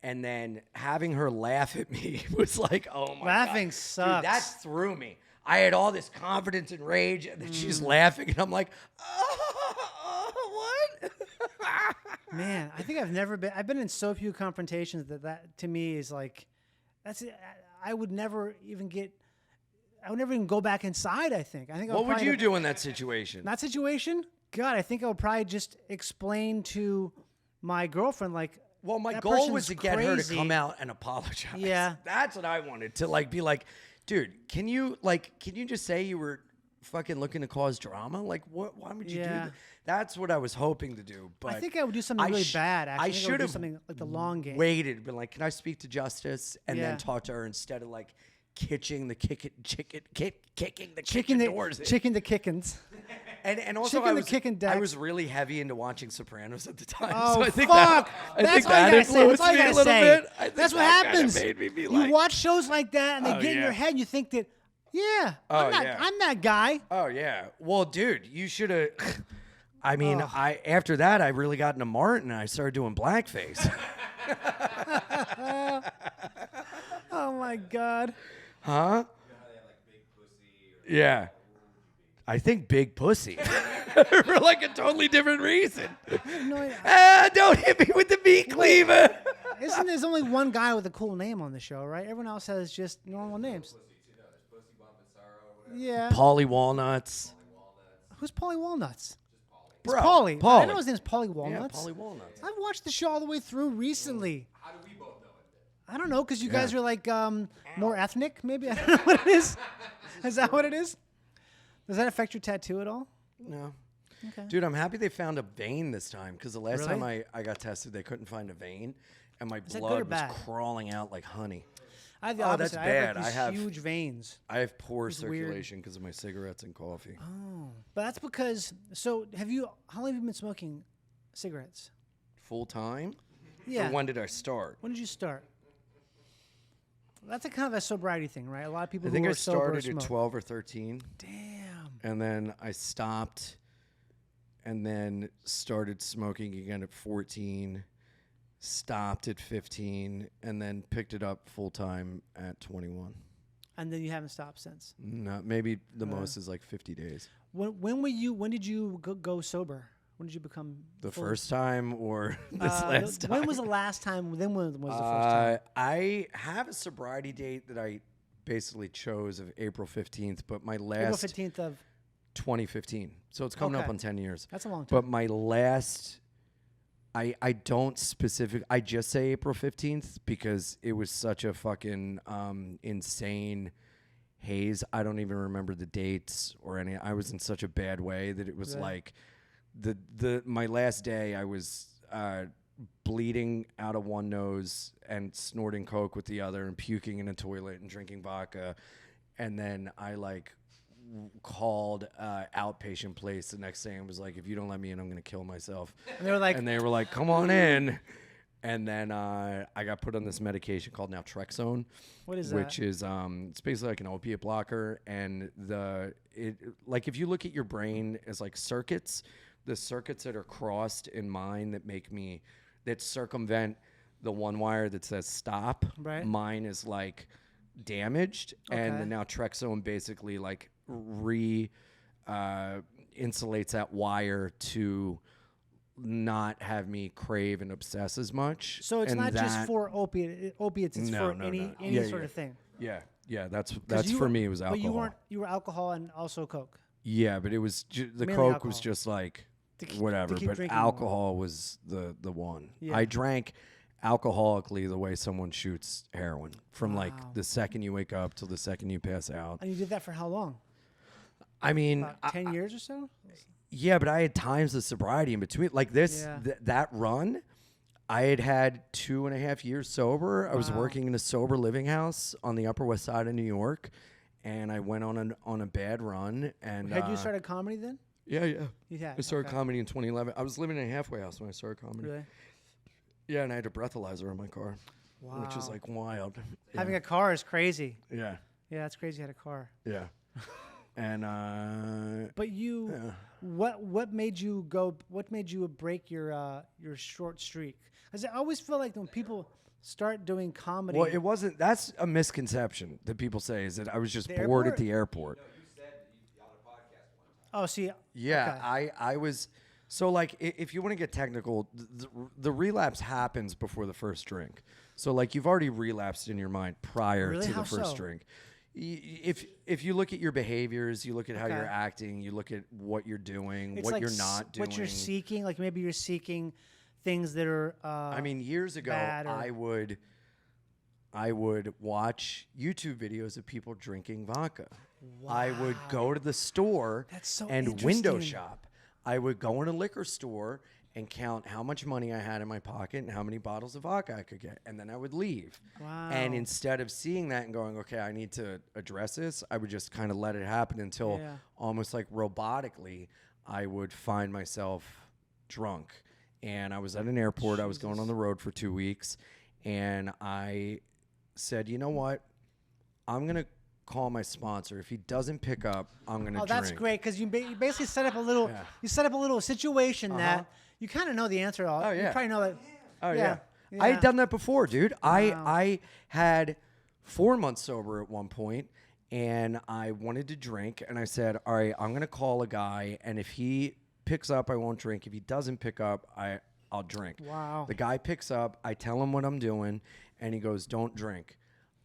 And then having her laugh at me was like, "Oh my god!" Laughing Dude, sucks. that threw me. I had all this confidence and rage, and then she's laughing, and I'm like, "What?" Man, I think I've been in so few confrontations that to me is like, I would never even go back inside. I think I What would you do in that situation? in that situation? God, I think I would probably just explain to my girlfriend like. Well, my that goal was person's to get her to crazy. come out and apologize. Yeah. That's what I wanted to like be like, dude, can you just say you were fucking looking to cause drama? Like what why would you do Yeah. that? That's what I was hoping to do. But I think I would do something really bad. Actually, I think should would do have something like the long game. waited, been like, can I speak to justice? And Yeah. then talk to her instead of like kicking the kitchen Chicken the doors in. chicken the kickins. And also chicken I the was kicking I deck. was really heavy into watching Sopranos at the time. Oh, so I think fuck. I That's think all you that gotta say. influenced That's all you me a gotta little say. bit. I think That's what that kinda happens. made me be You like, watch shows like that and they Oh, get in yeah. your head. You think that, yeah, Oh, yeah. I'm that guy. oh yeah. Well, dude, you should have. I mean, Ugh. after that I really got into Martin and I started doing blackface. Oh my god. Huh? You know how they have like big pussy or Yeah. I think big pussy. for like a totally different reason. No, Don't hit me with the meat cleaver. isn't there's only one guy with a cool name on the show, right? Everyone else has just normal names. Yeah. Paulie Walnuts. Who's Paulie Walnuts? Bro, Paulie. I Paulie. know his name's Paulie Yeah, Walnuts. Paulie Walnuts. I've watched the show all the way through recently. How do we both know it? I don't know, because you guys Yeah. are like more ethnic, maybe. I don't know what it is. Is that what it is? Does that affect your tattoo at all? No. Okay. Dude, I'm happy they found a vein this time because the last Really? time I got tested, they couldn't find a vein, and my that good or blood was bad? crawling out like honey. I have the Oh, opposite. that's I have, bad. like, I these have- huge veins. I have poor It's weird. circulation because of my cigarettes and coffee. But that's because. So, how long have you been smoking cigarettes? Full time? Yeah. Or when did I start? When did you start? That's a kind of a sobriety thing, right? A lot of people I think who I are sober started smoke. at 12 or 13, Damn. and then I stopped, and then started smoking again at 14, stopped at 15, and then picked it up full time at 21. And then you haven't stopped since. No, maybe the most is like 50 days. When were you? When did you go sober? When did you become The fully- first time or this last time? When was the last time? Then when was the first time? I have a sobriety date that I basically chose of April 15th, but my April last 15th of. 2015. So it's coming up Okay. on 10 years. That's a long time. But my last, I don't I just say April 15th because it was such a fucking insane haze. I don't even remember the dates or any. I was in such a bad way that it was Really? like my last day I was bleeding out of one nose and snorting coke with the other and puking in a toilet and drinking vodka. And then I called outpatient place the next day and was like, if you don't let me in, I'm going to kill myself. And they were like, And they were like, come on in. And then I got put on this medication called naltrexone, what is which that? is it's basically like an opiate blocker. And like if you look at your brain as like circuits, the circuits that are crossed in mine that circumvent the one wire that says stop, Right. mine is like damaged, and the Okay. naltrexone basically like insulates that wire to not have me crave and obsess as much. So it's And not just that- for opiates. It's No, for no, any no. any Yeah, sort yeah. of thing. Yeah, that's 'Cause you for were- me. It was alcohol. But you were alcohol and also coke. Yeah, but it was the Mainly coke alcohol. was just like To keep- whatever. to keep But drinking more. alcohol was the one. Yeah. I drank alcoholically the way someone shoots heroin from Wow. like the second you wake up till the second you pass out. And you did that for how long? I mean, About 10 years or so? yeah, but I had times of sobriety in between. Like this, Yeah. that run, I had 2.5 years sober. I was Wow. working in a sober living house on the Upper West Side of New York, and I went on a bad run. And Had you started comedy then? Yeah. You had. I started okay. comedy in 2011. I was living in a halfway house when I started comedy. Really? Yeah, and I had a breathalyzer in my car, which is Wow. like wild. Having a car is crazy. Yeah, Yeah, that's crazy. You had a car. yeah. And But you, yeah. what made you go? What made you break your short streak? Because I always feel like when people start doing comedy, Well, it wasn't. That's a misconception that people say is that I was just The bored airport? at the airport. You said you on a podcast one time. oh, see, Yeah, okay. I was. So like, if you want to get technical, the relapse happens before the first drink. So like, you've already relapsed in your mind prior Really? to How the first so? drink. If you look at your behaviors, you look at how Okay. you're acting, you look at what you're doing, It's what like you're not doing. what you're seeking. Like maybe you're seeking things that are. I mean, years ago, bad or- I would watch YouTube videos of people drinking vodka. I would go to the store That's so and window interesting. shop. I would go in a liquor store and count how much money I had in my pocket and how many bottles of vodka I could get, and then I would leave. Wow. And instead of seeing that and going, okay, I need to address this, I would just kind of let it happen until Yeah. almost like robotically, I would find myself drunk. And I was at an airport. I was going on the road for 2 weeks, and I said, you know what? I'm going to call my sponsor. If he doesn't pick up, I'm going to drink. that's great because you basically set up a little. Yeah. You set up a little situation that you kind of know the answer. Oh, You yeah. probably know that. Oh yeah. I Yeah. had done that before, dude. I had 4 months sober at one point, and I wanted to drink, and I said, all right, I'm gonna call a guy, and if he picks up, I won't drink. If he doesn't pick up, I'll drink. Wow. The guy picks up. I tell him what I'm doing, and he goes, "Don't drink."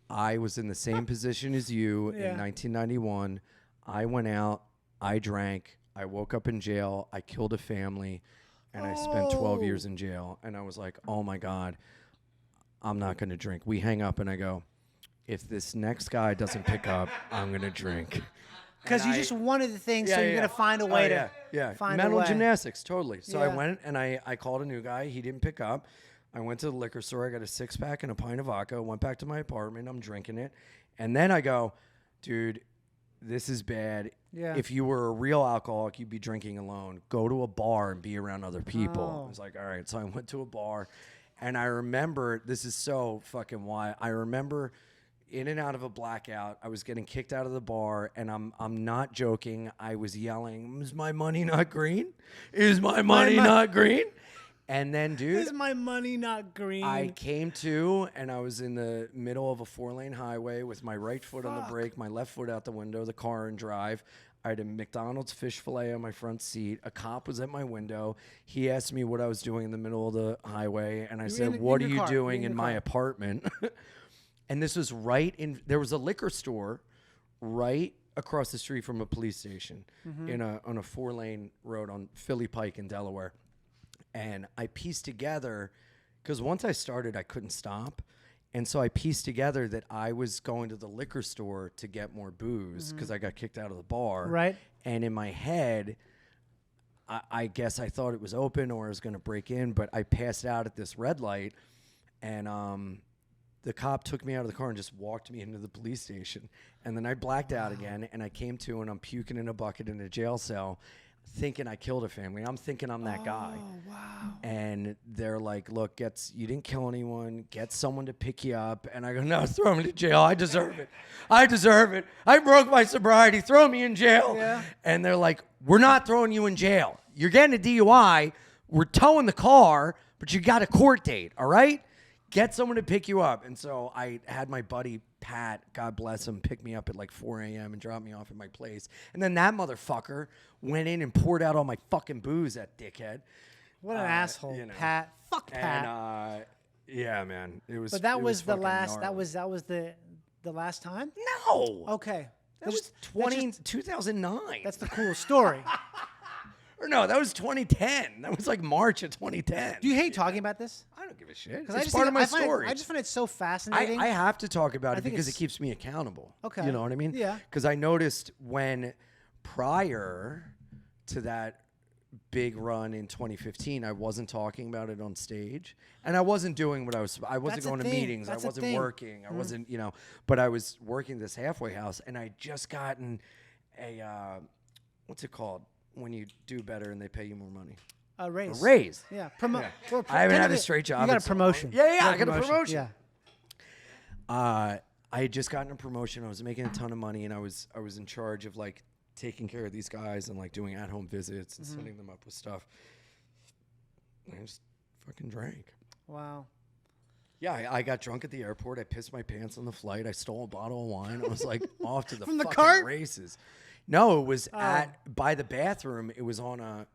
I was in the same position as you in 1991. I went out. I drank. I woke up in jail. I killed a family, and I spent 12 years in jail. And I was like, "Oh my God, I'm not going to drink." We hang up, and I go, "If this next guy doesn't pick up, I'm going to drink." Because you just wanted the thing, so you're going to find a way to find mental a way. gymnastics, totally. So I Yeah. went and I called a new guy. He didn't pick up. I went to the liquor store. I got a 6-pack and a pint of vodka. Went back to my apartment. I'm drinking it. And then I go, dude, this is bad. Yeah. If you were a real alcoholic, you'd be drinking alone. Go to a bar and be around other people. Oh. I was like, all right. So I went to a bar. And I remember, this is so fucking wild. I remember in and out of a blackout. I was getting kicked out of the bar, and I'm not joking. I was yelling, "Is my money not green? Is my money not green?" And then, dude, Is my money not green? I came to, and I was in the middle of a 4-lane highway with my right foot on the brake, my left foot out the window, the car in drive. I had a McDonald's fish fillet on my front seat. A cop was at my window. He asked me what I was doing in the middle of the highway, and I said, "What are you doing in my apartment?" And this was there was a liquor store right across the street from a police station on a 4-lane road on Philly Pike in Delaware. And I pieced together, because once I started, I couldn't stop. And so I pieced together that I was going to the liquor store to get more booze because I got kicked out of the bar. Right. And in my head, I guess I thought it was open or I was going to break in, but I passed out at this red light, and the cop took me out of the car and just walked me into the police station. And then I blacked out again, and I came to, and I'm puking in a bucket in a jail cell, thinking I killed a family. I'm thinking I'm that guy. Oh, wow. And they're like, "Look, you didn't kill anyone. Get someone to pick you up." And I go, "No, throw me to jail. I deserve it. I deserve it. I broke my sobriety. Throw me in jail." Yeah. And they're like, "We're not throwing you in jail. You're getting a DUI. We're towing the car, but you got a court date, all right? Get someone to pick you up." And so I had my buddy Pat, God bless him, pick me up at like 4 a.m. and drop me off at my place. And then that motherfucker went in and poured out all my fucking booze, that dickhead. What an asshole, Pat. Fuck Pat. And yeah, man, it was. But that it was the fucking last. gnarly. That was the last time. No. Okay. That was 2009. That's the cool story. Or no, that was 2010. That was like March of 2010. Do you hate talking about this? I don't give a shit. Because It's part of my I story. just find it so fascinating. I have to talk about it think because it it's- keeps me accountable. Okay. You know what I mean? Yeah. Because I noticed when prior to that big run in 2015, I wasn't talking about it on stage, and I wasn't doing what I wasn't That's a going to thing. meetings. That's I a wasn't thing. working. I wasn't, but I was working this halfway house, and I just gotten a, what's it called? When you do better and they pay you more money. A raise. A raise. Yeah. I haven't had a straight job. You got in a so promotion. long. Yeah, You I got a promotion. Yeah. I had just gotten a promotion. I was making a ton of money, and I was in charge of like taking care of these guys and like doing at-home visits and setting them up with stuff. And I just fucking drank. Wow. Yeah, I got drunk at the airport. I pissed my pants on the flight. I stole a bottle of wine. I was like off to the From the fucking cart? races. No, it was by the bathroom. It was on a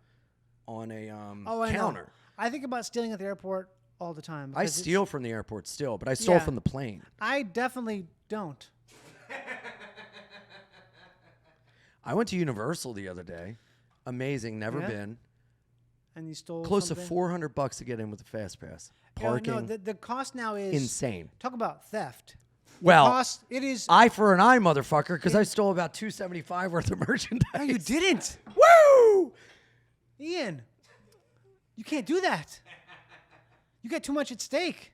I counter. know. I think about stealing at the airport all the time. I because steal from the airport still, but I stole Yeah. from the plane. I definitely don't. I went to Universal the other day. Amazing, never Yeah? been. And you stole Close something? to $400 to get in with a fast pass. Parking, No, the cost now is insane. Talk about theft. Well, the cost, it is. eye for an eye, motherfucker, because I stole about $275 worth of merchandise. No, you didn't, Woo! Ian. You can't do that. You got too much at stake.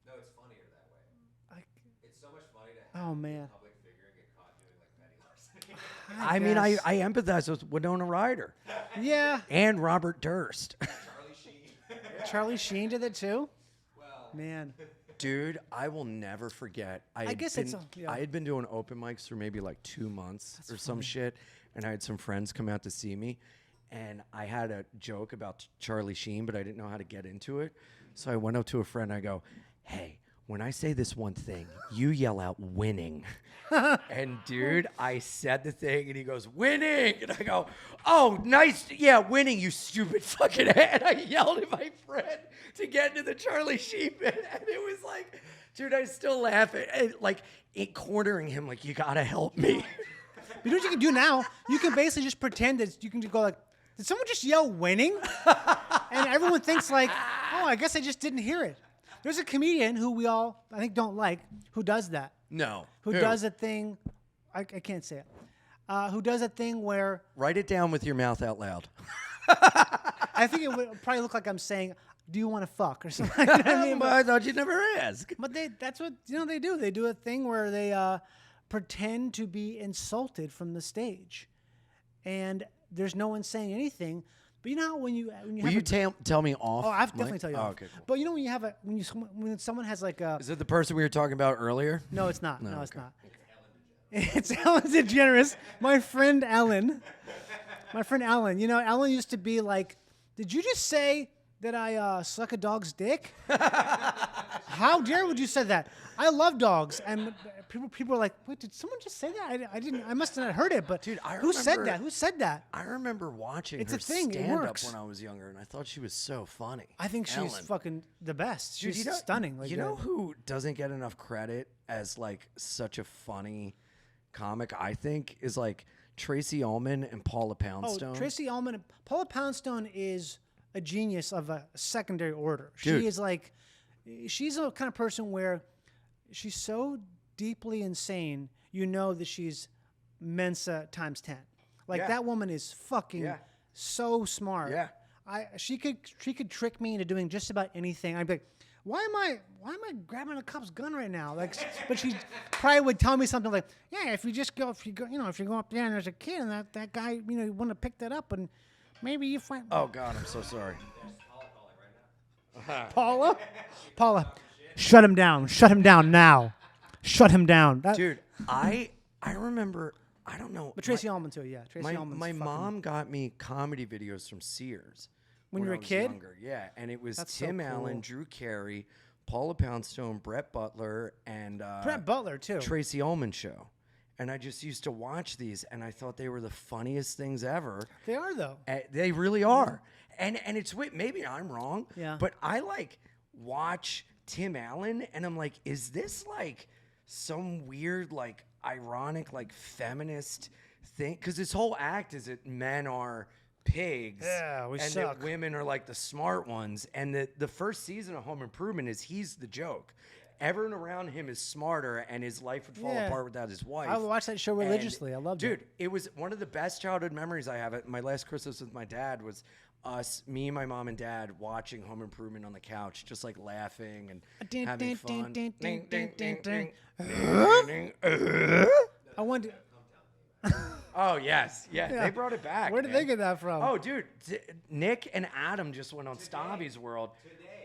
No, it's funnier that way. It's so much funny to have Oh a man. public figure and get caught doing like petty larceny. I mean, guess. I empathize with Winona Ryder Yeah. and Robert Durst. Charlie Sheen. Charlie Sheen did it too. Well, Man. Dude, I will never forget. I guess it's yeah. I had been doing open mics for maybe like 2 months or some shit, and I had some friends come out to see me, and I had a joke about Charlie Sheen, but I didn't know how to get into it. So I went up to a friend. I go, "Hey, when I say this one thing, you yell out winning. And dude, I said the thing and he goes, winning. And I go, oh, nice. Yeah, winning, you stupid fucking head. I yelled at my friend to get into the Charlie Sheen bit. And it was like, dude, I still laugh at like it cornering him like, you gotta help me. You know what you can do now? You can basically just pretend that you can just go like, did someone just yell winning? And everyone thinks like, oh, I guess I just didn't hear it. There's a comedian who we all, I think, don't like, who does that. No. Who does a thing, I can't say it, who does a thing where. Write it down with your mouth out loud. I think it would probably look like I'm saying, do you want to fuck or something? You know what I mean? But I thought you'd never ask. But that's what, they do. They do a thing where they pretend to be insulted from the stage. And there's no one saying anything. But you know how when you Will you tell me off? Oh, I've definitely tell you. Oh, off. okay, cool. But you know when you have when someone has like a. Is it the person we were talking about earlier? No, it's not. No, it's okay. not. It's Ellen DeGeneres, my friend Ellen. My friend Ellen. You know, Ellen used to be like, "Did you just say that I suck a dog's dick? How dare would you say that? I love dogs." And people are like, "Wait, did someone just say that? I didn't. I must have not heard it." But dude, who said that? Who said that? I remember watching It's her a thing. It stand up works. when I was younger, and I thought she was so funny. I think she's Ellen. fucking the best. Dude, She's stunning. Like you know who doesn't get enough credit as like such a funny comic? I think is like Tracy Ullman and Paula Poundstone. Oh, Tracy Ullman. Paula Poundstone is a genius of a secondary order. Dude. She is like, she's a kind of person where she's so deeply insane, you know that she's Mensa times 10. Like Yeah. that woman is fucking Yeah. so smart. Yeah. She could trick me into doing just about anything. I'd be like, why am I grabbing a cop's gun right now? Like, but she probably would tell me something like, yeah, if you go up there and there's a kid and that guy, you want to pick that up and maybe you find. Oh God, I'm so sorry. Paula, shut him down. Shut him down now. Shut him down. Dude, I remember. I don't know. But Tracy Ullman too, yeah. Tracy My Ullman's fucking- mom got me comedy videos from Sears When you were I a was kid? Younger. Yeah, and it was That's so Tim cool. Allen, Drew Carey, Paula Poundstone, Brett Butler, and Brett Butler too. Tracy Ullman show. And I just used to watch these, and I thought they were the funniest things ever. They are though. They really are. And it's weird. Maybe I'm wrong. Yeah. But I like watch Tim Allen, and I'm like, is this like some weird, like ironic, like feminist thing? Because this whole act is that men are pigs. Yeah, we and suck. that women are like the smart ones. And the first season of Home Improvement is he's the joke. Everyone around him is smarter, and his life would fall Yeah. apart without his wife. I watched that show And, religiously. I loved it. dude, it was one of the best childhood memories I have. My last Christmas with my dad was me, my mom, and dad watching Home Improvement on the couch, just like laughing and having fun. I wonder. Oh yes, yeah, they brought it back. Where did man. they get that from? Oh, dude, Nick and Adam just went on Stabby's World.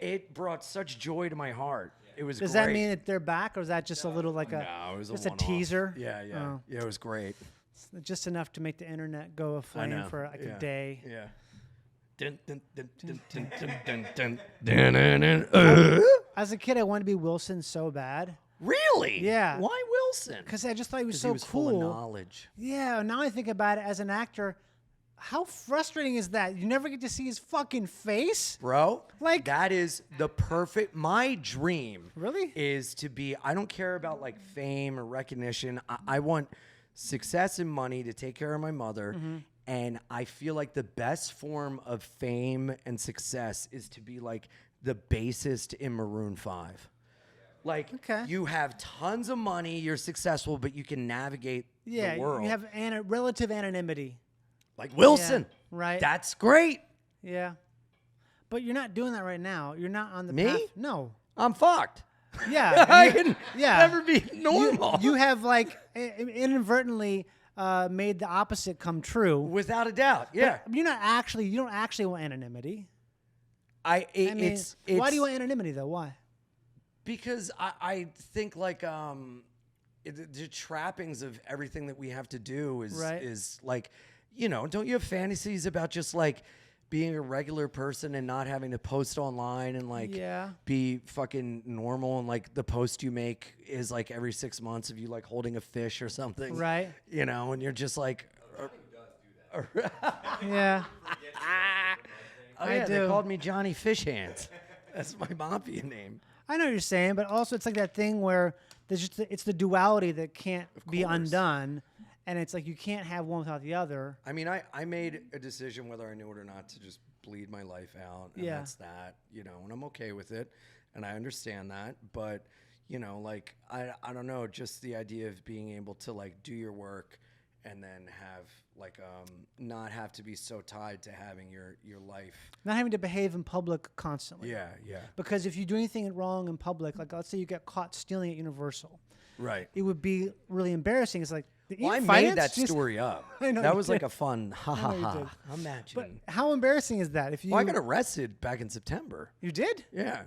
It brought such joy to my heart. It was. Does great. that mean that they're back, or is that just a little like a No, it was just a a one-off. teaser? Yeah, yeah, Oh. yeah. It was great. Just enough to make the internet go aflame know, for like yeah, a day. Yeah. Dun, dun, dun, dun, dun, dun, dun, dun, dun, dun, dun. As a kid, I wanted to be Wilson so bad Really? Yeah. Why Wilson? because I just thought he was 'Cause so he was cool. full of knowledge. Yeah. Now I think about it as an actor. How frustrating is that? You never get to see his fucking face. Bro, Like- that is the perfect. My dream Really? is to be. I don't care about like fame or recognition. I want success and money to take care of my mother. Mm-hmm. And I feel like the best form of fame and success is to be like the bassist in Maroon 5. Like Okay. you have tons of money, you're successful, but you can navigate Yeah. the world. You have relative anonymity. like Wilson. Yeah, right. That's great. Yeah. But you're not doing that right now. You're not on the Me? path. No. I'm fucked. Yeah. I you- can yeah. never be normal. You have like inadvertently made the opposite come true. Without a doubt. Yeah. You don't actually want anonymity. I I mean, it's why do you want anonymity though? Why? because I think like the trappings of everything that we have to do is Right. is like, don't you have fantasies about just like being a regular person and not having to post online and like Yeah. be fucking normal, and like the post you make is like every 6 months of you like holding a fish or something, Right. You know, and you're just like, Yeah. oh I yeah, they do. called me Johnny Fish Hands. That's my mafia name. I know what you're saying, but also it's like that thing where there's just it's the duality that can't be course. undone, and it's like you can't have one without the other. I mean, I made a decision whether I knew it or not to just bleed my life out, and Yeah. that's that, you know, and I'm okay with it, and I understand that, but, you know, like, I don't know, just the idea of being able to, like, do your work and then have, like, not have to be so tied to having your life. Not having to behave in public constantly. Yeah, yeah. Because if you do anything wrong in public, like let's say you get caught stealing at Universal, Right. it would be really embarrassing. It's like, Well, I Ian made Fidance that just- story up. I know That you was like did. a fun ha ha know you ha. did. Imagine. But how embarrassing is that? If you Well, I got arrested back in September. you did, Yeah.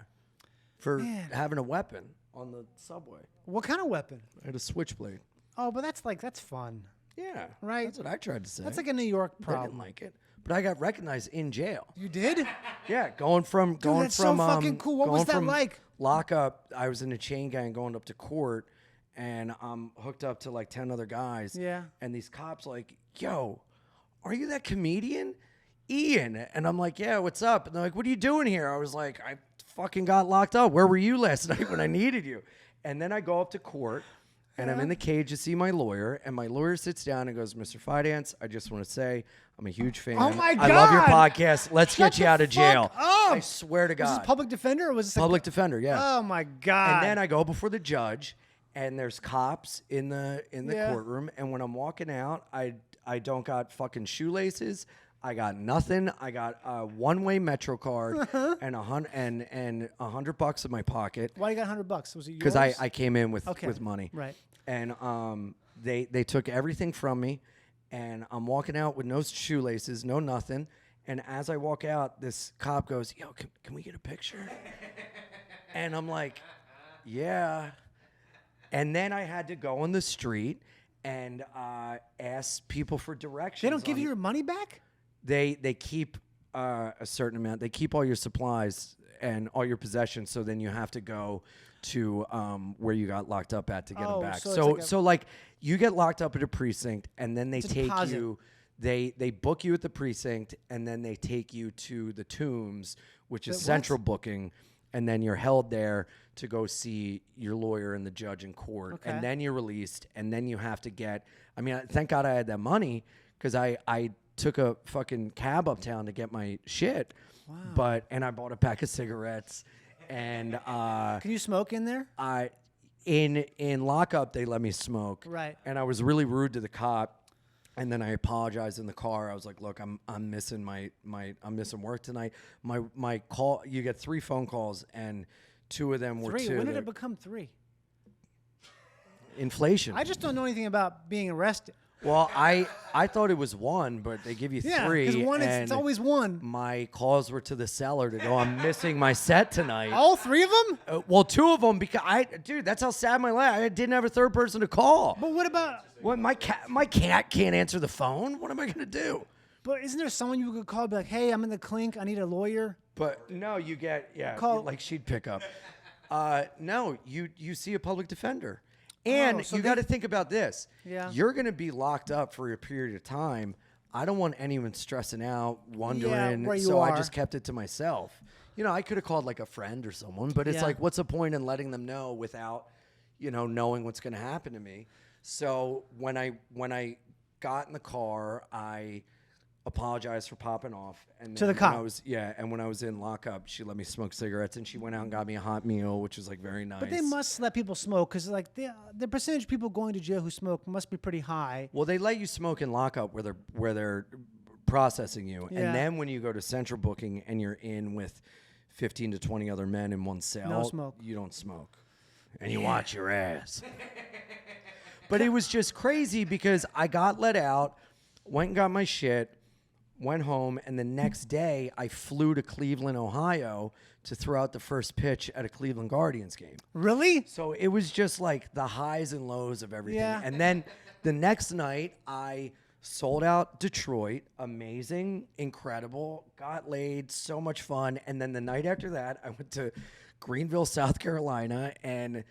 For Man. having a weapon on the subway. what kind of weapon? I had a switchblade. Oh, but that's fun. Yeah. Right. That's what I tried to say. That's like a New York They didn't problem. like it. But I got recognized in jail. You did? Yeah, going from that's so fucking cool. What was going that from like? Lockup, I was in a chain gang going up to court, and I'm hooked up to like 10 other guys. Yeah. And these cops like, yo, are you that comedian? Ian. And I'm like, yeah, what's up? And they're like, what are you doing here? I was like, I fucking got locked up. Where were you last night when I needed you? And then I go up to court, and I'm in the cage to see my lawyer, and my lawyer sits down and goes, Mr. Fidance, I just want to say I'm a huge fan. Oh my I love your God. podcast. Let's Shut get you the out of jail. fuck up. I swear to God. Was this public defender or was this Public defender, yeah. Oh my God. And then I go before the judge, and there's cops in the Yeah. courtroom, and when I'm walking out, I don't got fucking shoelaces. I got nothing. I got a one-way Metro card and $100 in my pocket Why you got $100? Was it yours? because I came in with Okay. money. Right. And they took everything from me, and I'm walking out with no shoelaces, no nothing. And as I walk out, this cop goes, "Yo, can we get a picture?" And I'm like, "Yeah." And then I had to go on the street and ask people for directions. They don't give on- you your money back? They keep a certain amount. They keep all your supplies and all your possessions. So then you have to go to where you got locked up at to get Oh, them back. so it's So like a- like you get locked up at a precinct, and then they It's a take deposit. you. They book you at the precinct, and then they take you to the Tombs, which is What? central booking, and then you're held there to go see your lawyer and the judge in court, Okay. and then you're released, and then you have to get. I mean, thank God I had that money because I took a fucking cab uptown to get my shit, and I bought a pack of cigarettes, and Can you smoke in there? in lockup they let me smoke, Right. and I was really rude to the cop. And then I apologized in the car. I was like, "Look, I'm missing I'm missing work tonight. My call. You get 3 phone calls, and 2 of them were 3. to When did the it become 3? inflation. I just don't know anything about being arrested. Well, I thought it was 1, but they give you 3. Yeah, because one, it's and always 1. my calls were to the seller to go, I'm missing my set tonight. All 3 of them? Well, 2 of them because dude, that's how sad my life. I didn't have a third person to call. But what about? What my cat can't answer the phone. What am I gonna do? But isn't there someone you could call and be like, "Hey, I'm in the clink. I need a lawyer." But no, you get Call- like she'd pick up. No, you see a public defender, and so you got to think about this. Yeah. You're gonna be locked up for a period of time. I don't want anyone stressing out, wondering. where you so I are. just kept it to myself. You know, I could have called like a friend or someone, but it's Yeah. like, what's the point in letting them know without, knowing what's gonna happen to me? So when I got in the car, I apologized for popping off. And To then the when cop? and when I was in lockup, she let me smoke cigarettes, and she went out and got me a hot meal, which was like very nice. But they must let people smoke because like the percentage of people going to jail who smoke must be pretty high. Well, they let you smoke in lockup where they're processing you, Yeah. and then when you go to central booking and you're in with 15 to 20 other men in one cell, No smoke. You don't smoke, and you watch your ass. But it was just crazy because I got let out, went and got my shit, went home, and the next day I flew to Cleveland, Ohio to throw out the first pitch at a Cleveland Guardians game. Really? So it was just like the highs and lows of everything. Yeah. And then the next night I Sold out Detroit, amazing, incredible, got laid, so much fun. And then the night after that, I went to Greenville, South Carolina, and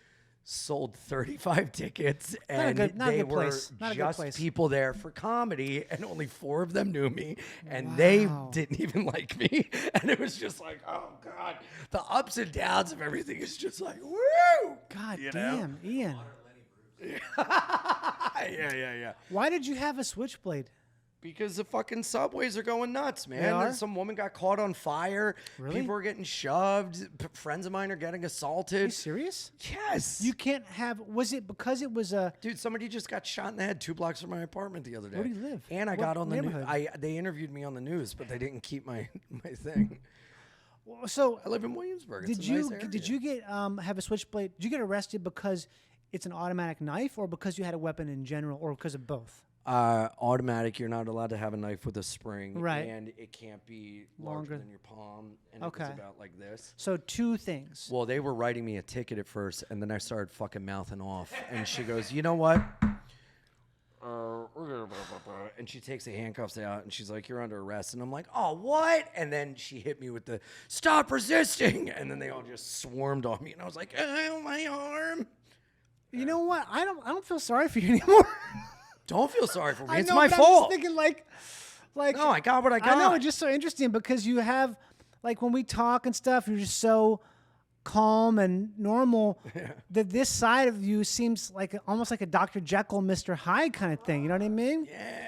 sold 35 tickets. And not a they good were place. Not a good just place. people there for comedy, and only 4 of them knew me, and they Wow. didn't even like me. And it was just like, oh God, the ups and downs of everything is just like, woo! God You know? damn, Ian. Yeah. Why did you have a switchblade? Because the fucking subways are going nuts, man. They are? Some woman got caught on fire. Really? People are getting shoved. Friends of mine are getting Are you assaulted. serious? Yes. You can't have. Was it because it was a? Dude, somebody just got shot in the head 2 blocks from my apartment the other day. Where do you live? And I What got on the news. neighborhood? They interviewed me on the news, but they didn't keep my thing. So I live in Williamsburg. It's did a nice you area. did you get have a switchblade? Did you get arrested because it's an automatic knife, or because you had a weapon in general, or because of both? Automatic, you're not allowed to have a knife with a spring. Right. And it can't be larger Longer. than your palm. And Okay. it was about like this. So 2 things. Well, they were writing me a ticket at first, and then I started fucking mouthing off. And she goes, you know what? And she takes the handcuffs out, and she's like, you're under arrest. And I'm like, oh, what? And then she hit me with the, stop resisting. And then they all just swarmed on me. And I was like, oh, my arm. You know what? I don't feel sorry for you anymore. Don't feel sorry for me. I It's know, my but I'm just fault. thinking like No, I got what I got. I know, it's just so interesting because you have, like, when we talk and stuff, you're just so calm and normal that this side of you seems like almost like a Dr. Jekyll, Mr. Hyde kind of thing. You know what I mean? Yeah.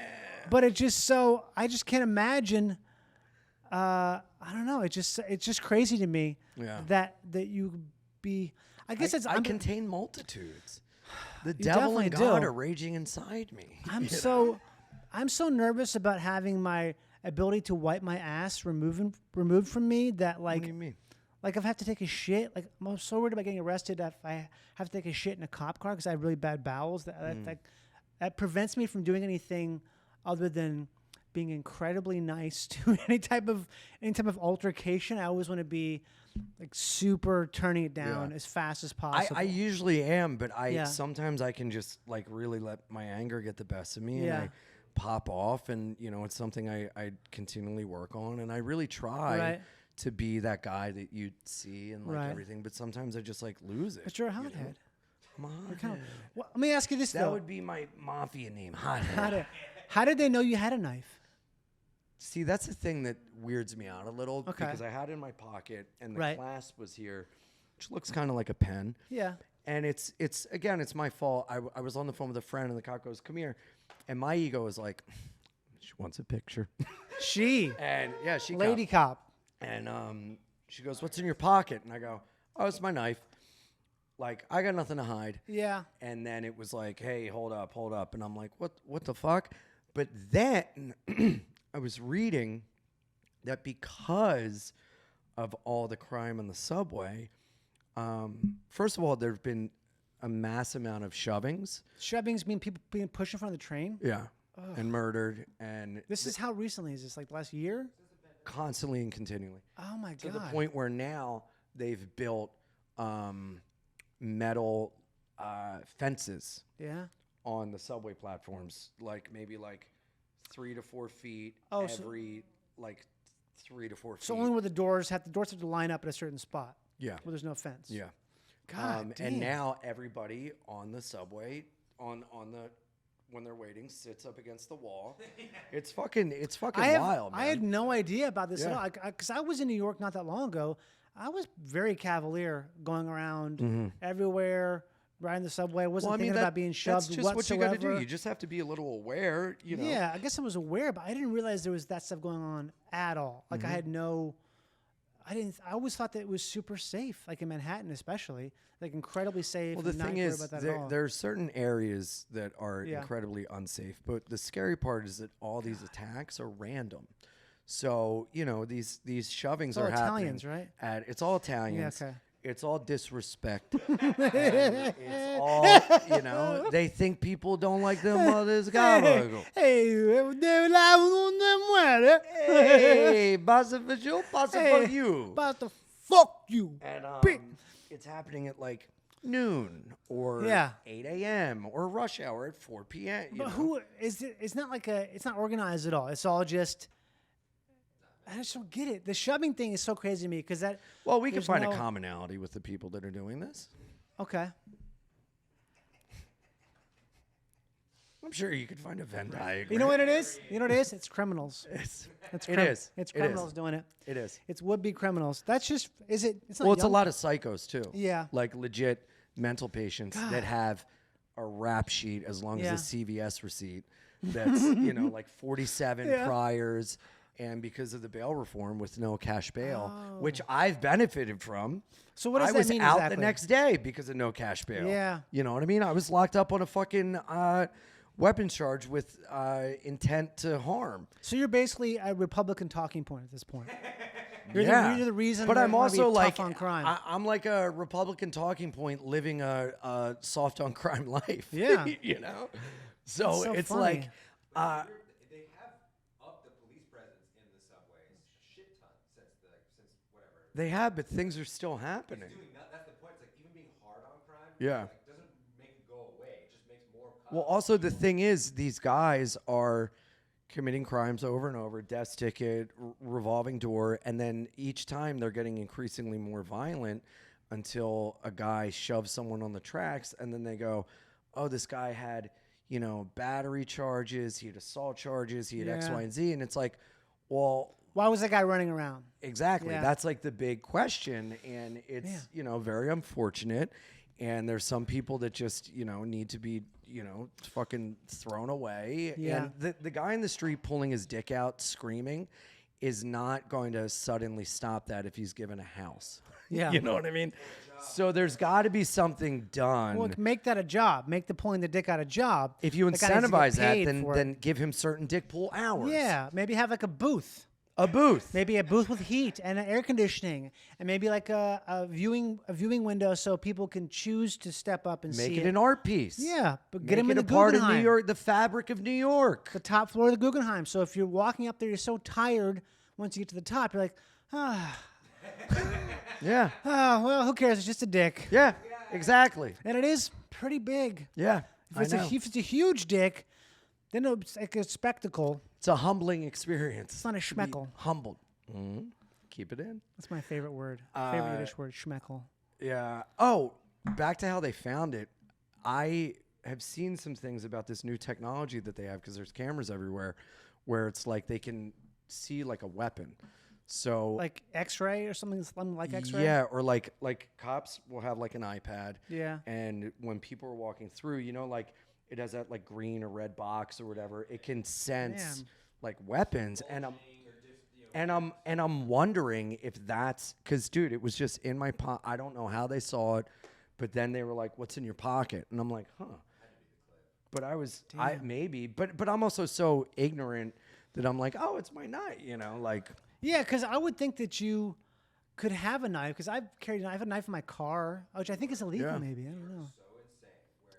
But it's just so, I just can't imagine. I don't know. It's just crazy to me Yeah. that you be. I guess it's. I I'm, contain multitudes. The You devil and definitely God do. are raging inside me. I'm so nervous about having my ability to wipe my ass removed from me that, like, What do you mean? like if I have to take a shit, like I'm so worried about getting arrested if I have to take a shit in a cop car because I have really bad bowels. That prevents me from doing anything other than being incredibly nice to any type of altercation. I always want to be like super turning it down Yeah. as fast as possible. I usually am, but Yeah. sometimes I can just like really let my anger get the best of me, Yeah. and I pop off, and it's something I continually work on, and I really try Right. to be that guy that you see and like Right. everything, but sometimes I just like lose it. But you're a hothead. Come on, Well, let me ask you this that though: would be my mafia name, hothead. how did they know you had a knife? See, that's the thing that weirds me out a little Okay. because I had it in my pocket and the Right. clasp was here, which looks kind of like a pen. Yeah. And it's again, it's my fault. I was on the phone with a friend, and the cop goes, "Come here," and my ego is like, "She wants a picture." She, And yeah, she lady cop. cop. And she goes, "What's in your pocket?" And I go, "Oh, it's my knife. Like, I got nothing to hide." Yeah. And then it was like, "Hey, hold up." And I'm like, "What the fuck?" But then I was reading that because of all the crime on the subway, first of all, there have been a mass amount of shovings. Shovings mean people being pushed in front of the train. Yeah. And murdered, and This is how recently is this? Like last year? constantly and continually. Oh my To god. the point where now they've built metal fences Yeah. on the subway platforms, like maybe like 3 to 4 feet Oh, so- every like 3 to 4 feet. So only where the doors have to line up at a certain spot Yeah. where there's no fence. Yeah. God damn. And now everybody on the subway on the when they're waiting sits up against the wall. It's fucking wild, man. I had no idea about this at Yeah. all. Because I was in New York not that long ago. I was very cavalier going around everywhere, riding the subway. I wasn't thinking about being shoved that's just whatsoever. what you got to do. You just have to be a little aware, Yeah, I guess I was aware, but I didn't realize there was that stuff going on at all. Like I always thought that it was super safe, like in Manhattan especially, like incredibly safe. Well, the and not thing worry is, about that at all. there are certain areas that are Yeah. incredibly unsafe, but the scary part is that all these attacks are random. So these shovings all are Italians, happening right? It's all Italians. okay. It's all disrespect. And it's all they think people don't like their mother's gobble. Hey, donde muere. Hey, pasa for you, pasa for you. About to fuck you. And Bitch. it's happening at like noon or Yeah. 8 a.m. or rush hour at 4 p.m. you But know? who is it? It's not like it's not organized at all. It's all just. I just don't get it. The shoving thing is so crazy to me because that. Well, we can there's find no- a commonality with the people that are doing this. Okay. I'm sure you could find a Venn diagram. You know what it is? You know what it is? It's criminals. It's, It's it is. It's It criminals is. doing it. It is. It's would-be criminals. That's just. Is it? It's not. Well, it's a young- lot of psychos too. Yeah. Like legit mental patients that have a rap sheet as long Yeah. as a CVS receipt that's, you know, like 47 Yeah. priors. And because of the bail reform with no cash bail, Oh. which I've benefited from, So what does I that was mean out exactly? the next day because of no cash bail. Yeah. You know what I mean? I was locked up on a fucking weapons charge with intent to harm. So you're basically a Republican talking point at this point. You're the reason. But that I'm you wanna be also tough like on crime. I'm like a Republican talking point, living a soft on crime life. Yeah. You know. So, That's so it's funny. like, They have upped the police presence in the subways a shit ton since whatever. they have, but things are still happening. That's the point. It's like even being hard on crime. Yeah. Like, doesn't make it go away. It just makes more. Well, also the thing is, these guys are committing crimes over and over, death ticket, revolving door, and then each time they're getting increasingly more violent until a guy shoves someone on the tracks, and then they go, "Oh, this guy had, you know, battery charges, he had assault charges, he had X, Yeah. Y, and Z," and it's like, well, Why was that guy running around? exactly. Yeah. That's like the big question, and it's Yeah. you know, very unfortunate. And there's some people that just, you know, need to be, you know, fucking thrown away. Yeah. And the guy in the street pulling his dick out screaming is not going to suddenly stop that if he's given a house. Yeah. You know what I mean? So there's got to be something done. Well, make that a job. Make the pulling the dick out a job. If you The guy needs to get incentivize that, paid for it. then give him certain dick pull hours. Yeah, maybe have like a booth. A booth. Maybe a booth with heat and air conditioning, and maybe like a viewing window so people can choose to step up and Make see it an art piece. Yeah, but Make get them it in a the part of Guggenheim, New York, the fabric of New York. the top floor of the Guggenheim. So if you're walking up there, you're so tired. Once you get to the top, you're like, Yeah. well, who cares? It's just a dick. Yeah. Exactly. And it is pretty big. Yeah. If it's a huge dick, then it's like a spectacle. It's a humbling experience. It's not a schmeckle. Humbled. Keep it in. That's my favorite word. Favorite Yiddish word, schmeckle. Yeah. Oh, back to how they found it. I have seen some things about this new technology that they have because there's cameras everywhere where it's like they can see like a weapon. So Like X-ray or something like X-ray? yeah, or like cops will have like an iPad. Yeah. And when people are walking through, you know, like it has that like green or red box or whatever. It can sense Man. like weapons, and I'm wondering if that's because, dude, it was just in my pocket. I don't know how they saw it, but then they were like, "What's in your pocket?" And I'm like, "Huh." But I was, maybe, but I'm also so ignorant that I'm like, "Oh, it's my knife," you know, like. Yeah, because I would think that you could have a knife, because I've carried I have a knife in my car, which I think is illegal, Yeah. maybe. I don't know. So insane.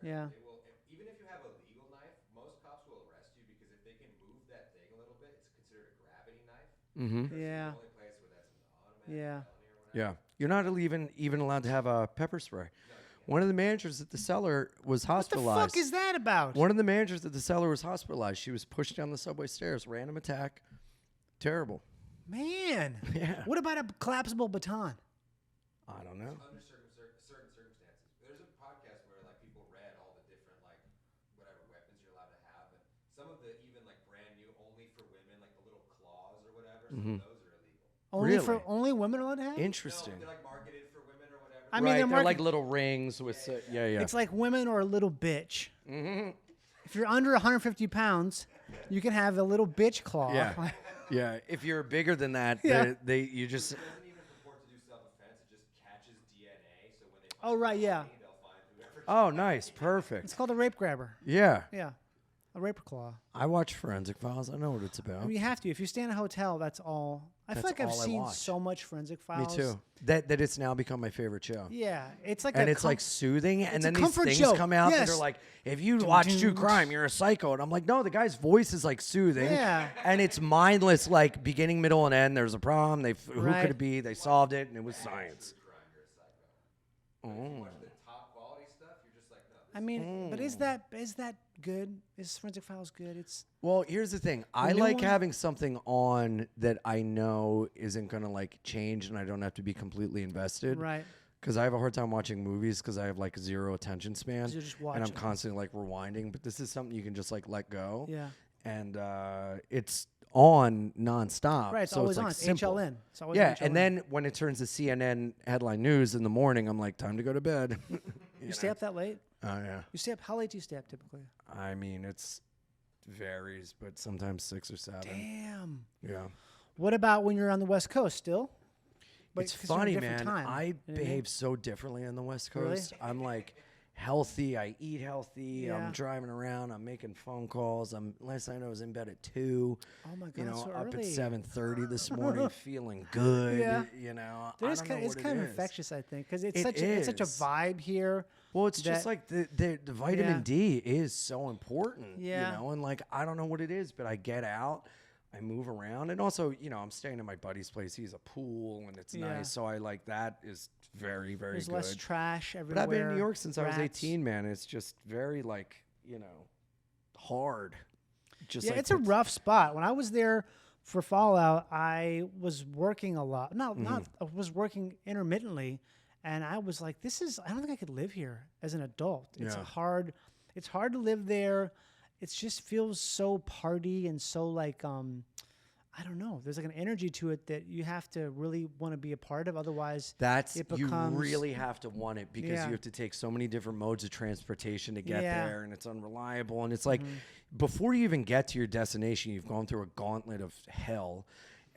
Where Yeah. they will, even if you have a legal knife, most cops will arrest you because if they can move that thing a little bit, it's considered a gravity knife. Mm-hmm. Yeah. The only place where that's an automatic Yeah. felony or whatever. Yeah, you're not even allowed to have a pepper spray. One of the managers at the cellar was What the hospitalized. fuck is that about? One of the managers at the cellar was hospitalized. She was pushed down the subway stairs. Random attack. Terrible. Man. Yeah. What about a collapsible baton? I don't know. Under certain circumstances. There's a podcast where like people read all the different like whatever weapons you're allowed to have, and some of the even like brand new only for women, like the little claws or whatever. Some of those are illegal. Only women are allowed to have? Interesting. No, they're like marketed for women or whatever. I mean, Right, they're like market- little rings with yeah. It's like women or a little bitch. Mm-hmm. If you're under 150 pounds, you can have a little bitch claw. Yeah. Yeah, if you're bigger than that, Yeah. you just It doesn't even purport to do self-defense. It just catches DNA. So when they Oh, right, yeah. find, they'll find whoever. Oh, nice, It's perfect. called a rape grabber. Yeah, Yeah. A rape claw. I watch Forensic Files. I know what it's I about. mean, you have to. If you stay in a hotel, that's all. I feel That's like I've all I seen watch. so much Forensic Me Files. too. That it's now become my favorite show. Yeah, it's like And a it's like soothing, and it's a then these comfort things show. come out that Yes. are like, if you watch true dun. crime, you're a psycho. And I'm like, no, the guy's voice is like soothing. Yeah. And it's mindless, like beginning, middle, and end. There's a problem. Who Right. could it be? They solved it, and it was science. Crime, you're a psycho. If you watch the top quality stuff, you're just I mean, but is that good? Is Forensic Files good? It's Well, here's the thing. I new like one- having something on that I know isn't going to like change and I don't have to be completely invested. right. Because I have a hard time watching movies because I have like zero attention span. So you're just and I'm watching. constantly like rewinding. But this is something you can just like let go. Yeah. And it's on nonstop. Right. It's so always it's like on. It's simple. HLN. It's always Yeah, HLN. and then when it turns to CNN headline news in the morning, I'm like, time to go to bed. you stay up that late? Oh, yeah. You stay up? How late do you stay up typically? I mean, it's varies, but sometimes 6 or 7. Damn. Yeah. What about when you're on the West Coast still? It's 'cause you're in a funny, different man. time, I you know what I mean? behave so differently on the West Really? Coast. I'm like healthy. I eat healthy. Yeah. I'm driving around. I'm making phone calls. Last night I was in bed at 2. Oh my God, You know, so up early. at 7:30 this morning, feeling good. Yeah. You know, It I is don't kind know it's what kind it of is. infectious, I think, because it's It such a is. vibe here. Well, it's just that- like the vitamin Yeah. D is so important. Yeah. You know, and like I don't know what it is, but I get out. I move around, and also, you know, I'm staying at my buddy's place. He's a pool, and it's Yeah. nice. So I like that is very, very There's good. less trash But everywhere. I've been in New York since I was rats. 18, man. It's just very like, you know, hard. Just Yeah, like it's a what's- rough spot. When I was there for Fallout, I was working a lot. Not I was working intermittently, and I was like, I don't think I could live here as an adult. It's Yeah. hard to live there. It just feels so party and so like I don't know. There's like an energy to it that you have to really want to be a part of. Otherwise, That's it you becomes- really have to want it because Yeah. you have to take so many different modes of transportation to get Yeah. there, and it's unreliable. And it's like before you even get to your destination, you've gone through a gauntlet of hell,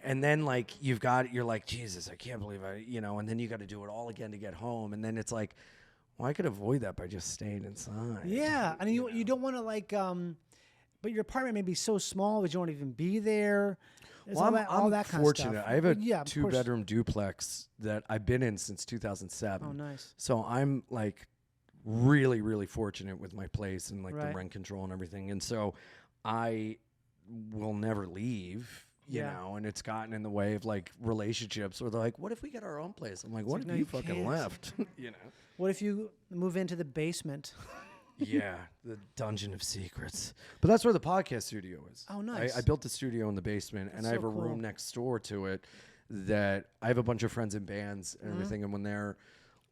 and then like you're like, Jesus, I can't believe and then you got to do it all again to get home, and then it's like, well, I could avoid that by just staying inside. yeah. I mean, you don't want to like, but your apartment may be so small that you won't even be there. There's Well, all I'm that kind fortunate. of stuff. I have a But yeah, of course. 2-bedroom duplex that I've been in since 2007. Oh, nice. So I'm like really, really fortunate with my place and like Right. the rent control and everything. And so I will never leave, you Yeah. know, and it's gotten in the way of like relationships where they're like, what if we get our own place? I'm like, what like, if no, you you fucking can't. left? You know? What if you move into the basement? Yeah, the dungeon of secrets. But that's where the podcast studio is. Oh, nice. I built a studio in the basement, and That's I have so a room cool. next door to it that I have a bunch of friends in bands Mm-hmm. and everything. And when they're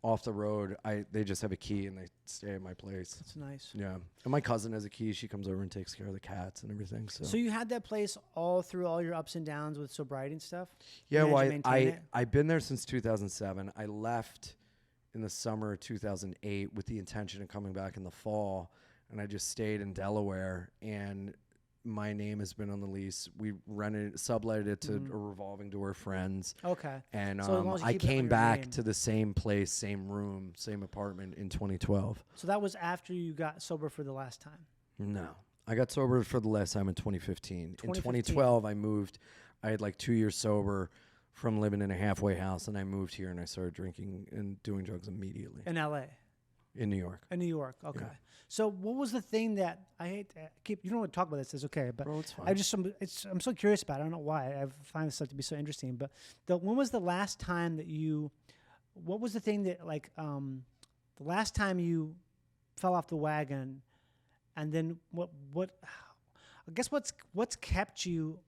off the road, they just have a key and they stay at my place. That's nice. Yeah, and my cousin has a key. She comes over and takes care of the cats and everything. So, So you had that place all through all your ups and downs with sobriety and stuff? yeah, Managed well, to maintain it? I've been there since 2007. I left in the summer of 2008 with the intention of coming back in the fall, and I just stayed in Delaware, and my name has been on the lease. We subletted it to a revolving door friends, Okay. and So as long as you I keep it under came your back name. to the same place, same room, same apartment in 2012. So that was after you got sober for the last time. No, I got sober for the last time in 2015. In 2015. 2012, I moved. I had like 2 years sober from living in a halfway house, and I moved here and I started drinking and doing drugs immediately In LA. in New York. In New York. Okay. So what was the thing that I hate to keep, you don't want to talk about this, it's okay, but Bro, it's fine. I'm so curious about it. I don't know why. I find this stuff to be so interesting, but when was the last time that what was the thing that like, the last time you fell off the wagon, and then what, I guess what's kept you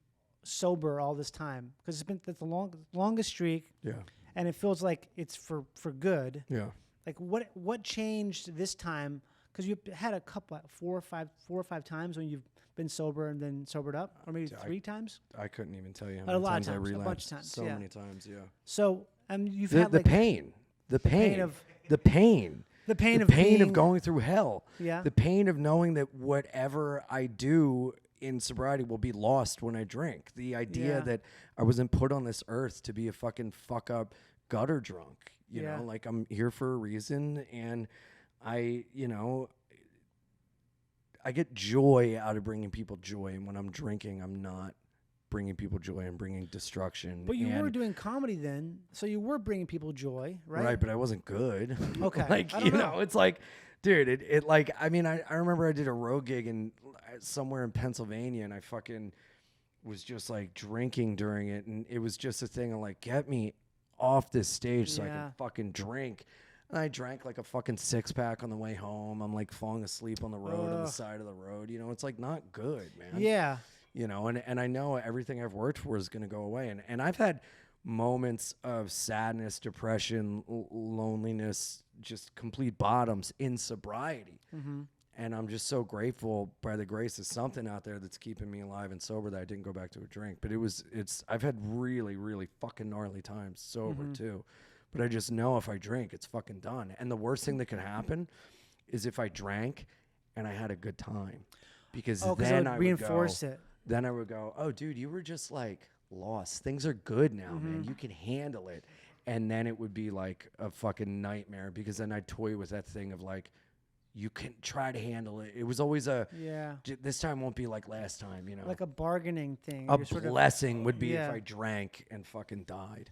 sober all this time? Because it's the longest streak, Yeah, and it feels like it's for good. yeah. Like what changed this time? Because you had a couple, four or five times when you've been sober and then sobered up, or maybe Yeah, 3 times. I couldn't even tell you how A many lot of times I times, a bunch relapsed. of times, So yeah. many times, yeah. So you've The had like pain, the pain of- the pain, the pain the of pain being, of going through hell. Yeah. The pain of knowing that whatever I do in sobriety will be lost when I drink. The idea Yeah. that I wasn't put on this earth to be a fucking fuck up gutter drunk. You Yeah. know, like I'm here for a reason, and I get joy out of bringing people joy. And when I'm drinking, I'm not bringing people joy. I'm bringing destruction. But you were And- doing comedy then, so you were bringing people joy, right? Right, but I wasn't good. Okay, like, I don't you know. know, it's like, dude, it like, I mean, I remember I did a road gig in somewhere in Pennsylvania, and I fucking was just like drinking during it. And it was just a thing of like, get me off this stage so I Yeah. can fucking drink. And I drank like a fucking 6-pack on the way home. I'm like falling asleep on the road on the side of the road. You know, it's like not good, man. Yeah. You know, and I know everything I've worked for is going to go away. And I've had moments of sadness, depression, loneliness, just complete bottoms in sobriety. And I'm just so grateful by the grace of something out there that's keeping me alive and sober that I didn't go back to a drink. But I've had really, really fucking gnarly times sober too. But I just know if I drink, it's fucking done. And the worst thing that could happen is if I drank and I had a good time. Because then I would reinforce go, it. Then I would go, oh, dude, you were just like lost. Things are good now, man. You can handle it. And then it would be like a fucking nightmare because then I'd toy with that thing of like, you can try to handle it. It was always this time won't be like last time, you know. Like a bargaining thing. A You're blessing would be if I drank and fucking died.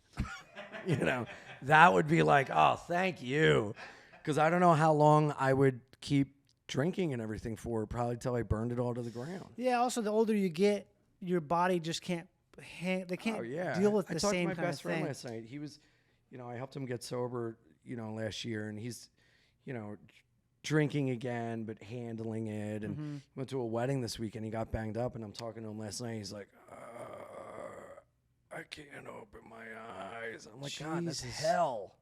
You know, that would be like, oh, thank you. Because I don't know how long I would keep drinking and everything for, probably till I burned it all to the ground. Yeah, also the older you get, your body just can't, they can't deal with the same kind of thing. I talked to my best friend last night. He was, you know, I helped him get sober, you know, last year, and he's, you know, drinking again, but handling it. And he went to a wedding this weekend. He got banged up, and I'm talking to him last night. He's like, I can't open my eyes. I'm like, God, that's hell.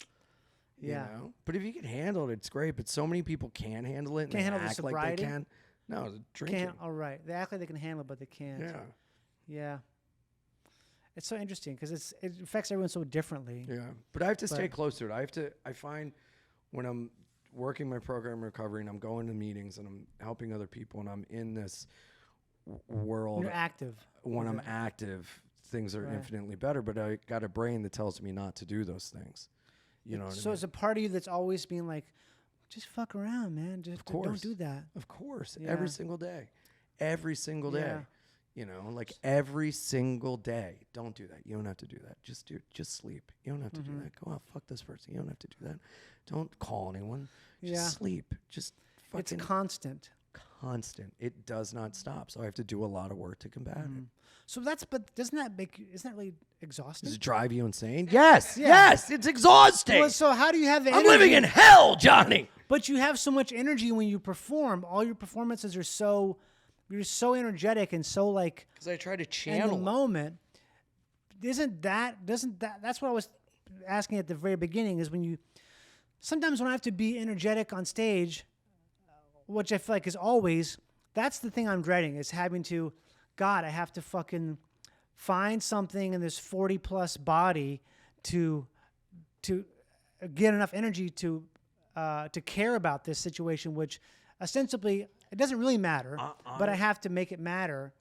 Yeah. You know? But if you can handle it, it's great. But so many people can't handle it and Can't they handle the act like they sobriety? can. No, the drinking. Can't. All right. They act like they can handle it, but they can't. Yeah. Yeah. It's so interesting because it affects everyone so differently. Yeah. But I have to stay close to it. I find when I'm working my program recovery and I'm going to meetings and I'm helping other people and I'm in this world. You're active. When I'm active, things are infinitely better, but I got a brain that tells me not to do those things. You know what I mean? So it's a part of you that's always being like, just fuck around, man. Just don't do that. Of course. Yeah. Every single day. Every single day. Yeah. You know, like every single day. Don't do that. You don't have to do that. Just sleep. You don't have to do that. Go out, fuck this person. You don't have to do that. Don't call anyone. Just sleep. Just fucking. It's constant. It does not stop. So I have to do a lot of work to combat it. So isn't that really exhausting? Does it drive you insane? Yes. Yes. It's exhausting. Well, so how do you have the I'm energy? living in hell, Johnny. But you have so much energy when you perform. All your performances are you're so energetic and so like. Because I try to In channel the moment. That's what I was asking at the very beginning is sometimes when I have to be energetic on stage, which I feel like is always, that's the thing I'm dreading is having to, God, I have to fucking find something in this 40 plus body to get enough energy to care about this situation, which ostensibly it doesn't really matter, but I have to make it matter.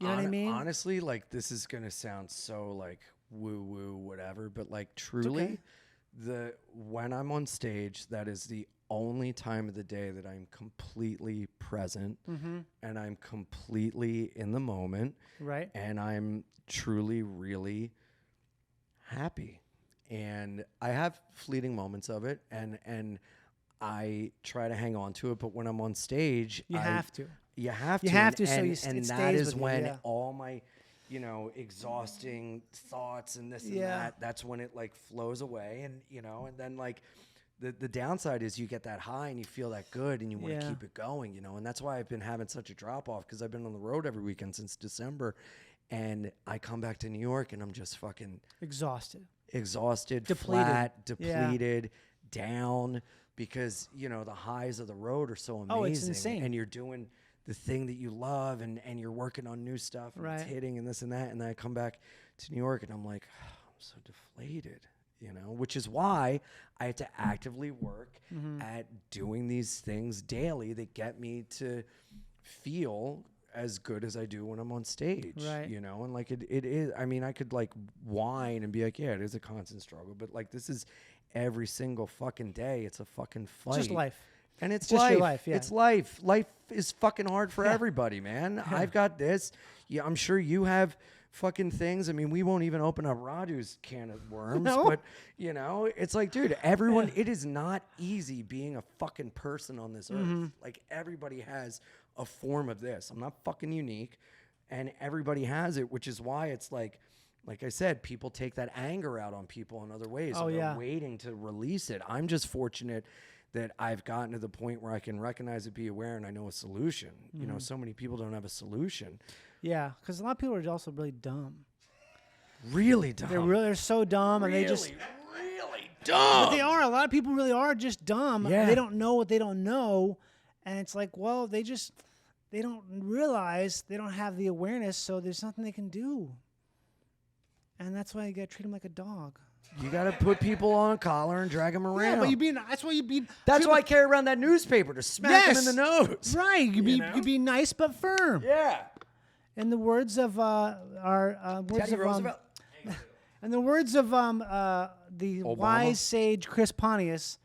You know what I mean? Honestly, like this is gonna sound so like woo woo whatever, but like truly, when I'm on stage, that is the only time of the day that I'm completely present and I'm completely in the moment, Right. and I'm truly really happy. And I have fleeting moments of it, and I try to hang on to it. But when I'm on stage, You have to. You have to. You have to, and, so and, you it and stays that is with you, when yeah. all my, exhausting thoughts and this and Yeah. that. That's when it like flows away, and and then like. The downside is you get that high and you feel that good and you want to keep it going, and that's why I've been having such a drop off because I've been on the road every weekend since December, and I come back to New York and I'm just fucking Exhausted. depleted. Flat, depleted, down, because the highs of the road are so amazing. Oh, it's insane. And you're doing the thing that you love and you're working on new stuff and it's hitting and this and that, and then I come back to New York and I'm like, I'm so deflated. Which is why I had to actively work at doing these things daily that get me to feel as good as I do when I'm on stage. Right. And like it is, I mean, I could like whine and be like, yeah, it is a constant struggle, but like this is every single fucking day. It's a fucking fight. It's just life. And it's just life. your life, yeah. It's life. Life is fucking hard for everybody, man. I've got this. Yeah, I'm sure you have fucking things. I mean, we won't even open up Radu's can of worms, but it's like, dude, everyone, it is not easy being a fucking person on this earth. Like everybody has a form of this. I'm not fucking unique, and everybody has it, which is why it's like like I said, people take that anger out on people in other ways. Oh, and they're yeah. waiting to release it. I'm just fortunate that I've gotten to the point where I can recognize it, be aware, and I know a solution. You know, so many people don't have a solution. Yeah, because a lot of people are also really dumb. Really dumb. They're so dumb, and really, they just. really dumb. But they are. A lot of people really are just dumb. Yeah. They don't know what they don't know, and it's like, well, they don't realize they don't have the awareness, so there's nothing they can do. And that's why you gotta treat them like a dog. You got to put people on a collar and drag them around. Yeah, but that's why you be. That's why I carry around that newspaper to smack them in the nose. Right. know? You be nice but firm. Yeah. In the words of Teddy Roosevelt. in the words of the wise sage Chris Pontius,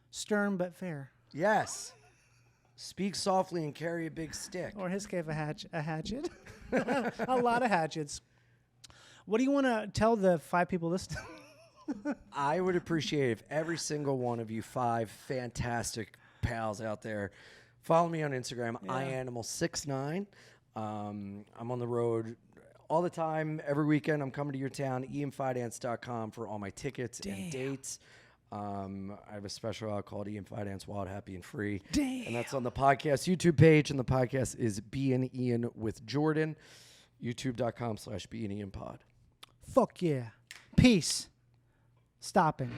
stern but fair. Yes. Speak softly and carry a big stick. Or in his case, a hatchet. A lot of hatchets. What do you want to tell the 5 people listening? I would appreciate if every single one of you 5 fantastic pals out there follow me on Instagram, ianimal69. I'm on the road all the time, every weekend. I'm coming to your town, ianfidance.com for all my tickets and dates. I have a special out called Ian Fidance, Wild, Happy, and Free. Damn. And that's on the podcast YouTube page, and the podcast is Being Ian with Jordan, youtube.com/beingianpod. Fuck yeah. Peace. Stopping.